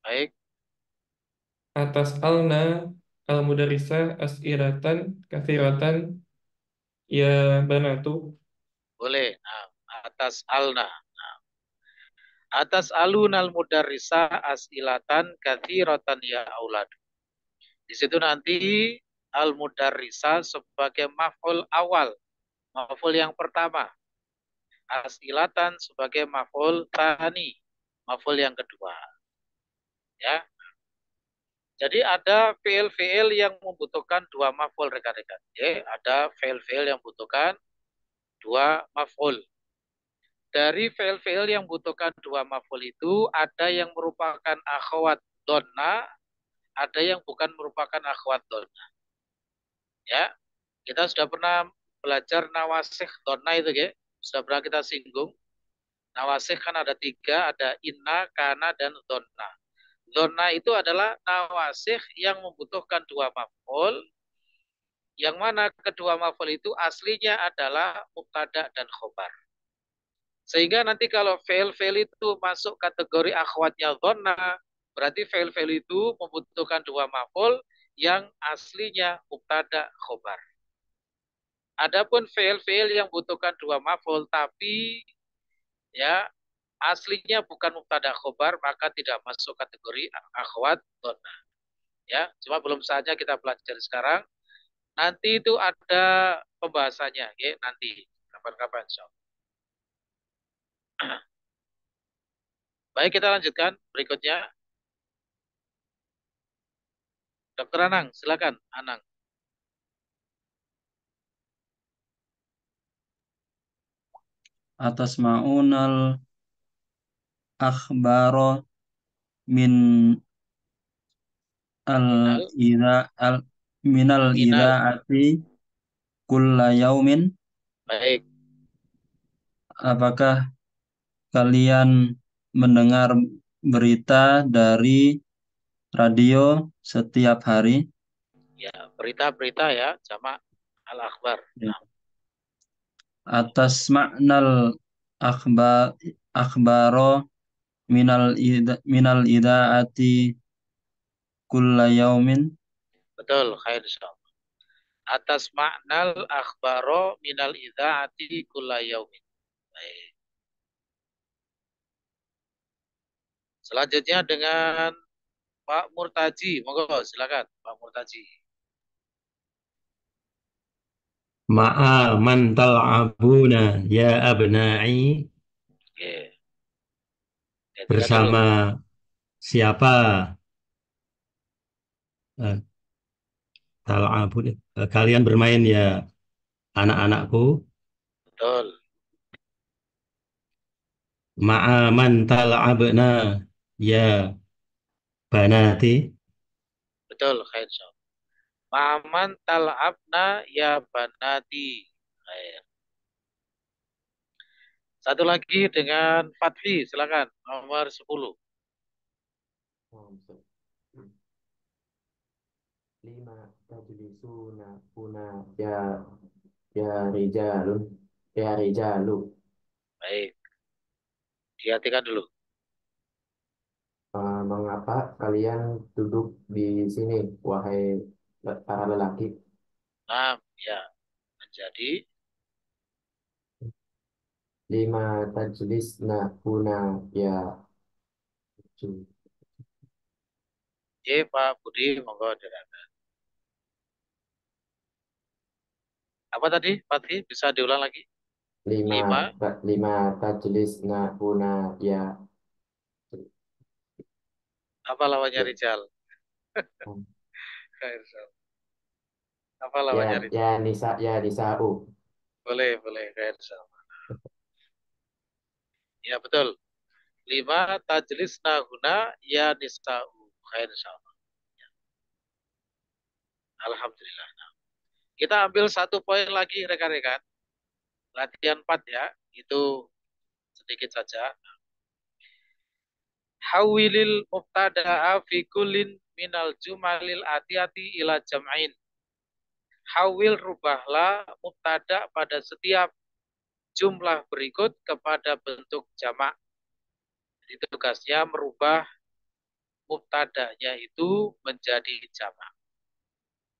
Baik. Atas alna al mudarrisa as'ilatan katsiratan ya banatu. Boleh. Nah, atas alna. Nah. Atas alunal mudarrisa as'ilatan katsiratan ya auladu. Di situ nanti al-mudarrisa sebagai maf'ul awal, maf'ul yang pertama. As'ilatan sebagai maf'ul tsani, maf'ul yang kedua. Ya. Jadi ada fi'il-fi'il yang membutuhkan dua maf'ul rekan-rekan. Ya, ada fi'il-fi'il yang membutuhkan dua maf'ul. Dari fi'il-fi'il yang membutuhkan dua maf'ul itu ada yang merupakan akhwat donna, ada yang bukan merupakan akhwat donna. Ya, kita sudah pernah belajar nawasikh donna itu ya. Sudah pernah kita singgung. Nawasikh kan ada 3, ada inna, kana, dan donna. Donna itu adalah nawasikh yang membutuhkan dua maf'ul, yang mana kedua maf'ul itu aslinya adalah mubtada dan khobar. Sehingga nanti kalau fi'il itu masuk kategori akhwatnya donna, berarti fi'il itu membutuhkan dua maf'ul yang aslinya mubtada khobar. Adapun fi'il yang membutuhkan dua maf'ul tapi ya aslinya bukan mubtada khobar, maka tidak masuk kategori akhwat donna. Ya, cuma belum saja kita pelajari sekarang. Nanti itu ada pembahasannya, ya, nanti kapan-kapan insyaallah. Baik, kita lanjutkan berikutnya. Dokter Anang, silakan Anang. Atas ma'unal akhbaro min minal idha'ati kulla yaumin. Baik. Apakah kalian mendengar berita dari radio setiap hari? Ya, berita-berita ya, jamak al-akhbar. Ya. Atas maknal akhbaro minal idha'ati kulla yaumin. Betul, khair insyaallah. Atas maknal akhbaro minal idha'ati kulla yaumin. Baik. Selanjutnya dengan Pak Murtaji, monggo silakan Pak Murtaji. Ma'a man tal'abuna ya abna'i. Oke. Gantikan dulu. Bersama siapa? Eh, tal'abun. Kalian bermain ya anak-anakku. Betul. Ma'a man tal'abna ya banati. Betul, khair. Ma'aman tal'abna ya banati. Khair. Satu lagi dengan Fatfi, silakan. Nomor 10. Lima tajlisuna puna ya rijalun ya rijalu. Baik. Diartikan dulu. Mengapa kalian duduk di sini, wahai para lelaki? Nah, ya. Menjadi Lima tajlisna puna ya. Pak Budi, monggo silakan. Apa tadi, Fatfi? Bisa diulang lagi? Lima tajlisna puna ya. Apa lawannya Rijal? Khair. Apa lawannya Rijal? Ya nisa'u. Boleh. Khair. Ya, betul. 5 tajlisna huna ya nisa'u. Khair insyaallah. Ya. Alhamdulillah. Nah, kita ambil satu poin lagi rekan-rekan. Latihan 4 ya. Itu sedikit saja. Hawilil mubtada'a fi kullin minal jumalil atiyati ila jam'ain. Hawil rubahlah mubtada pada setiap jumlah berikut kepada bentuk jamak. Jadi tugasnya merubah mubtadanya itu menjadi jamak.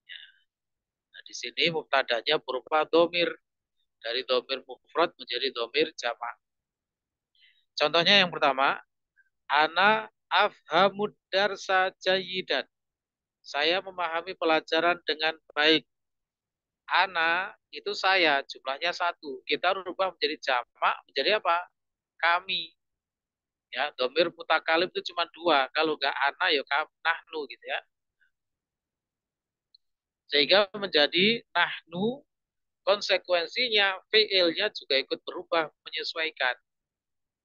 Ya. Nah, di sini mubtadanya berupa domir. Dari domir mufrad menjadi domir jamak. Contohnya yang pertama, ana afhamud darsa jayidan. Saya memahami pelajaran dengan baik. Ana itu saya, jumlahnya 1. Kita rubah menjadi jamak, menjadi apa? Kami. Ya, domir mutakalim itu cuma 2. Kalau enggak ana ya nahnu gitu ya. Sehingga menjadi nahnu, konsekuensinya fiilnya juga ikut berubah menyesuaikan.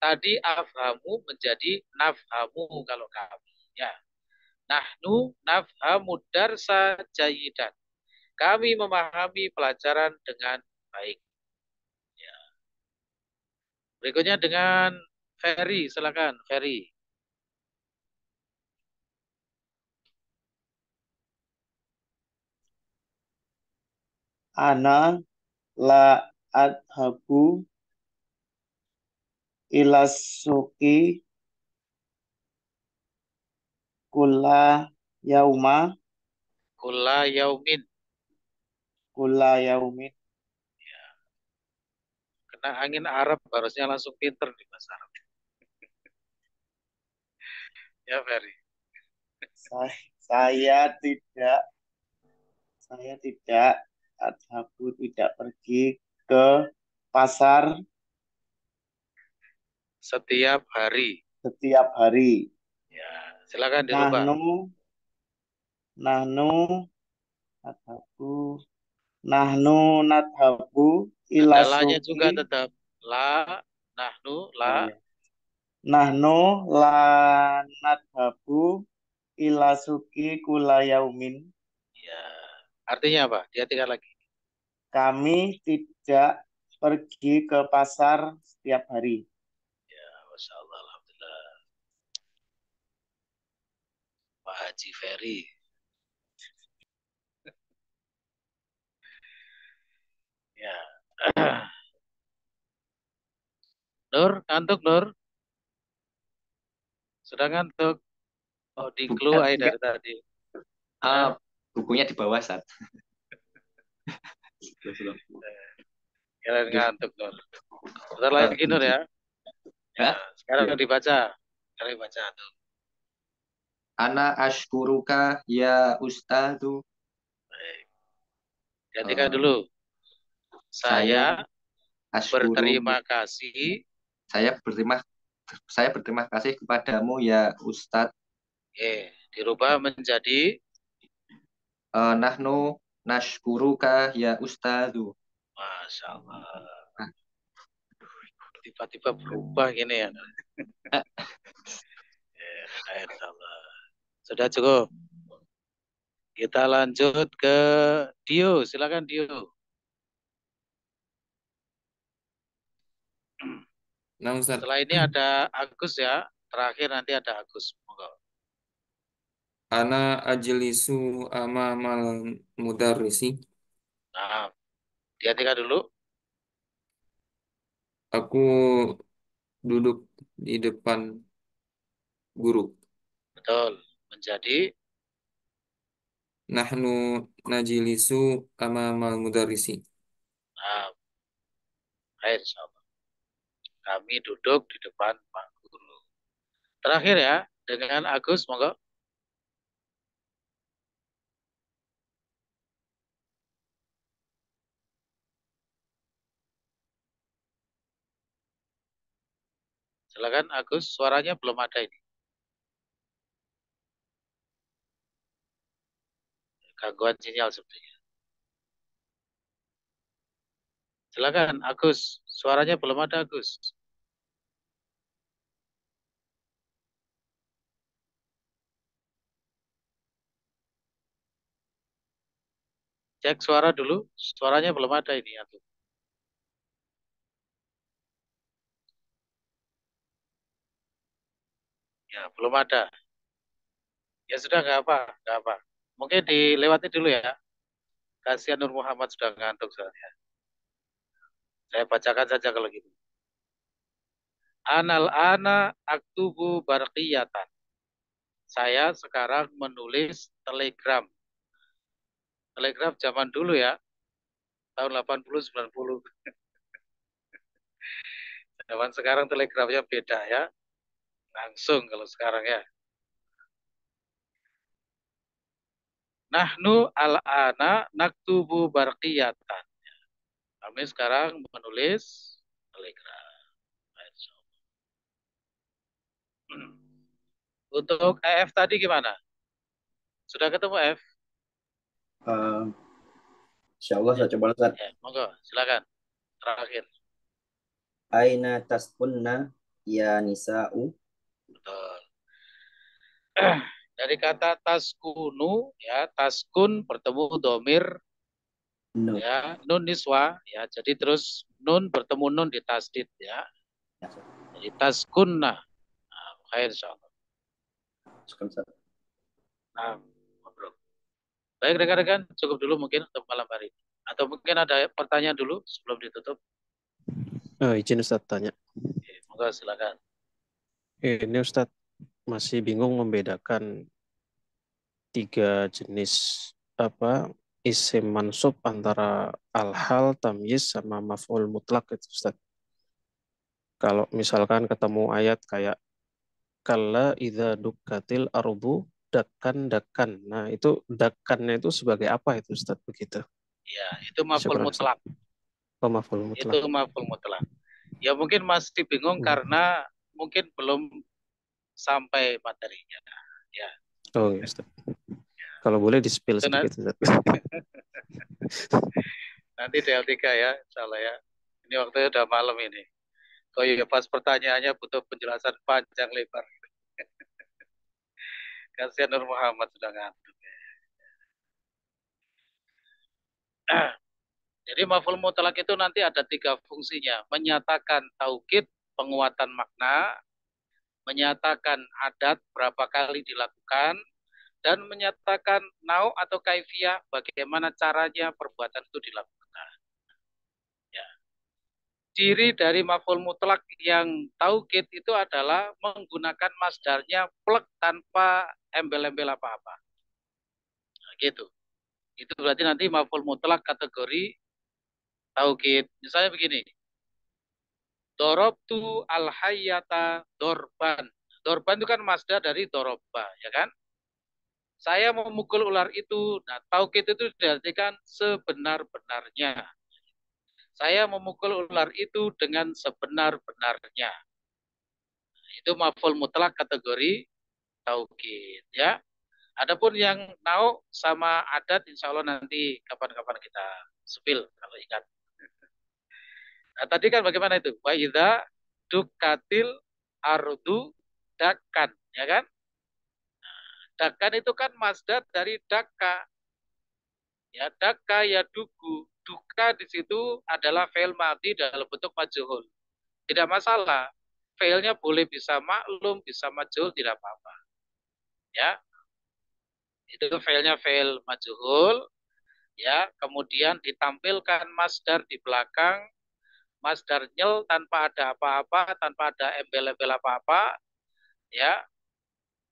Tadi afhamu menjadi nafhamu kalau kami ya. Nahnu nafhamu darsa jayidan. Kami memahami pelajaran dengan baik. Ya. Berikutnya dengan Ferry, silakan Ferry. Ana la adhabu ila suki kula yauma Kula yaumin. Ya. Kena angin Arab harusnya langsung pinter nih Mas Arab. Ya Ferry. Saya tidak adhabu, tidak pergi ke pasar setiap hari. Ya, silakan dirubah. Nahnu nadhabu ila Adalahnya suki. juga tetap la, nahnu, la. Nahnu la nadhabu ila suki kula yaumin. Ya. Artinya apa? Diartikan lagi. Kami tidak pergi ke pasar setiap hari. Ya, Masya Allah, Alhamdulillah. Pak Haji Ferry. Ya. Nur, ngantuk Nur? Sudah ngantuk? Oh, di clue dari tadi. Bukunya di bawah saat. Kalian ngantuk Nur. Bentar lagi Nur ya. Ya, sekarang dibaca. Sekarang dibaca tuh. Ana ashkuruka ya ustadu. Baik. Gantikan dulu. Saya ashkuru, berterima kasih. saya berterima kasih kepadamu ya Ustadz. Dirubah menjadi nahnu nashkuruka ya Ustadzu. Masya Allah. Tiba-tiba berubah gini ya. Allah. Sudah cukup. Kita lanjut ke Dio. Silakan Dio. Nah, Ustaz. Setelah ini ada Agus ya. Terakhir nanti ada Agus. Monggo. Ana ajlisu amamal mudarrisi. Nah, dihentikan dulu. Aku duduk di depan guru. Betul. Menjadi Nahnu najlisu amamal mudarrisi. nah, baik, insyaallah. Kami duduk di depan Pak Guru. Terakhir ya, dengan Agus, monggo. Silakan Agus, suaranya belum ada ini. Gangguan sinyal sepertinya. Silakan Agus, suaranya belum ada Agus. Cek suara dulu, suaranya belum ada ini. Ya, belum ada. Ya sudah, nggak apa. Mungkin dilewati dulu ya. Kasihan Nur Muhammad sudah ngantuk soalnya. Saya bacakan saja kalau gitu. Anal ana aktubu barqiyatan. Saya sekarang menulis telegram. Telegram zaman dulu ya. Tahun 80-90. Zaman sekarang telegramnya beda ya. Langsung kalau sekarang ya. Nahnu al-ana naktubu barqiyatan. Kami sekarang menulis telegram. Untuk EF tadi gimana? Sudah ketemu F? Insya Allah saya coba Ustaz. Ya, monggo, silakan. Terakhir. Aina taskunna ya nisa'u. Betul. Dari kata taskunu ya, taskun bertemu domir ya, nun niswa ya, jadi terus nun bertemu nun di tasdid ya. Jadi taskunna. Nah, khair insyaallah. Nah, ngobrol. Baik rekan-rekan, cukup dulu mungkin untuk malam hari ini. Atau mungkin ada pertanyaan dulu sebelum ditutup. Izin Ustaz tanya. Oke, monggo silakan. Ini Ustaz masih bingung membedakan 3 jenis isim mansub antara al-hal, tamyiz sama maf'ul mutlak itu Ustaz. Kalau misalkan ketemu ayat kayak kalla idza dukkatil ardu dakkan. Nah, itu dakkannya itu sebagai apa itu Ustaz begitu? Ya, itu maf'ul mutlak. Oh, maf'ul mutlak. Itu maf'ul mutlak. Ya mungkin masih bingung karena mungkin belum sampai materinya. Ya. Oh, ya, Ustaz. Kalau boleh di-spill sedikit Ustaz. Nanti DL3 ya, insyaallah ya. Ini waktunya udah malam ini. Oh iya, pas pertanyaannya butuh penjelasan panjang lebar. Kasihan Nur Muhammad sudah ngantuk. Jadi maf'ul mutlak itu nanti ada 3 fungsinya. Menyatakan taukid, penguatan makna, menyatakan adat berapa kali dilakukan, dan menyatakan nau atau kaifiyah bagaimana caranya perbuatan itu dilakukan. Ya. Ciri dari maf'ul mutlak yang taukid itu adalah menggunakan masdarnya plek tanpa embel-embel apa-apa. Nah, gitu. Itu berarti nanti maf'ul mutlak kategori taukid. Misalnya begini. Dorobtu al-hayyata dorban. Dorban itu kan masdar dari doroba, ya kan? Saya memukul ular itu. Nah, taukid itu diartikan sebenar-benarnya. Saya memukul ular itu dengan sebenar-benarnya. Itu maf'ul mutlak kategori taukid ya. Adapun yang nau sama adat insya Allah nanti kapan-kapan kita sepil kalau ingat. Nah, tadi kan bagaimana itu? Wa idza dukatil ardu dakan, ya kan? Dakan itu kan masdar dari daka. Ya, daka ya duku. Duka di situ adalah fi'il madhi dalam bentuk majhul. Tidak masalah. Fi'ilnya boleh bisa maklum, bisa majhul, tidak apa-apa. Ya. Itu fi'ilnya fi'il majhul. Ya, kemudian ditampilkan masdar di belakang, masdar nyel tanpa ada apa-apa, tanpa ada embel-embel apa-apa, ya,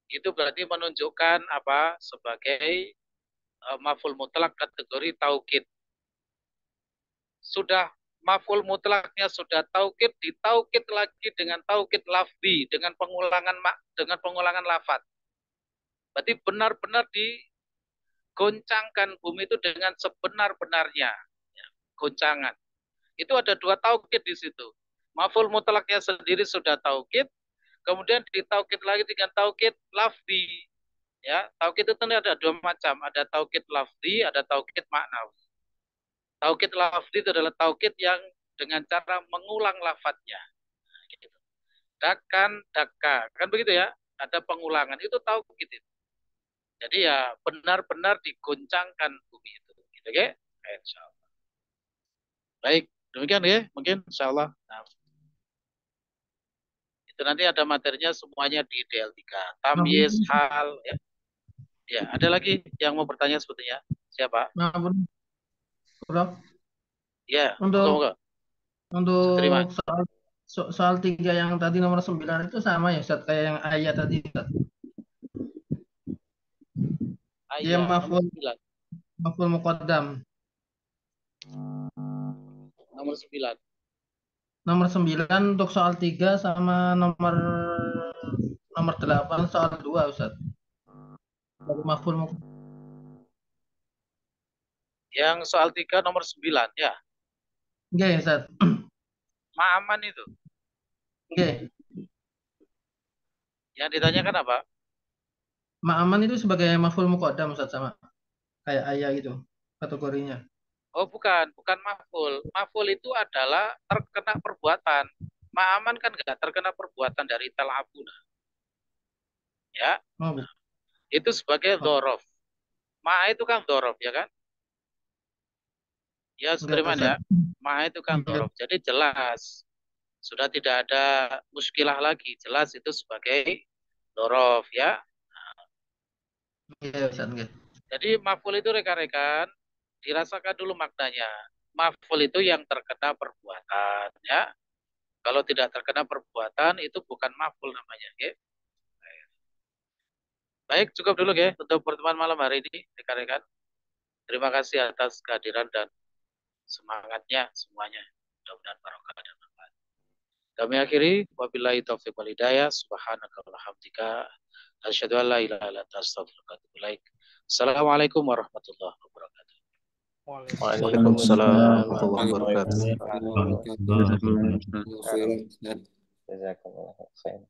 itu berarti menunjukkan apa sebagai maf'ul mutlak kategori taukid. Sudah maf'ul mutlaknya sudah taukid, ditaukid lagi dengan taukid lafzi, dengan pengulangan lafaz. Berarti benar-benar digoncangkan bumi itu dengan sebenar-benarnya, ya, goncangan. Itu ada dua taukid di situ. Maf'ul mutlaknya sendiri sudah taukid, kemudian ditaukid lagi dengan taukid lafzi. Ya, taukid itu ada dua macam, ada taukid lafzi, ada taukid maknawi. Taukid lafzi itu adalah taukid yang dengan cara mengulang lafadznya. Gitu. Dakan, daka, kan begitu ya? Ada pengulangan, itu taukid itu. Jadi ya benar-benar digoncangkan bumi itu. Gitu, ya? Insyaallah. Baik. Demikian ya, mungkin insya Allah. Nah, itu nanti ada materinya semuanya di DL3. Tamyiz, hal, ya. Ya, ada lagi yang mau bertanya sebetulnya. Siapa? Prof. Ya, untuk terima. soal 3 yang tadi nomor 9 itu sama ya Ustaz kayak yang ayat tadi Ustaz. Dia maf'ul muqaddam. Nomor 9. Nomor 9 untuk soal 3 sama nomor 8 soal 2 Ustaz. Dari maf'ul muqaddam. Yang soal 3 nomor 9 ya. Iya, Ustaz. Ma'aman itu. Iya. Yang ditanyakan apa? Ma'aman itu sebagai maf'ul muqaddam Ustaz sama kayak ayat itu kategorinya. Oh, bukan maf'ul. Maf'ul itu adalah terkena perbuatan. Ma'aman kan enggak terkena perbuatan dari tal'abuna. Ya. Oh, itu sebagai dzorof. Ma itu kan dzorof ya kan? Ya, Sudirman ya. Ma itu kan dzorof. Jadi jelas sudah tidak ada muskilah lagi. Jelas itu sebagai dzorof ya. Iya, Ustaz. Jadi maf'ul itu rekan-rekan dirasakan dulu maknanya. Maf'ul itu yang terkena perbuatan ya. Kalau tidak terkena perbuatan itu bukan maf'ul namanya ya. Baik, cukup dulu ya untuk pertemuan malam hari ini rekan-rekan. Terima kasih atas kehadiran dan semangatnya semuanya. Mudah-mudahan barokah dan manfaat. Kami akhiri wabillahi taufiq wal hidayah. Subhanakallahumma hamdika asyhadu an la ilaha illa anta astaghfiruka wa atubu ilaik. Assalamualaikum warahmatullahi wabarakatuh. Waalaikumsalam warahmatullahi wabarakatuh. Jazakallahu khairan.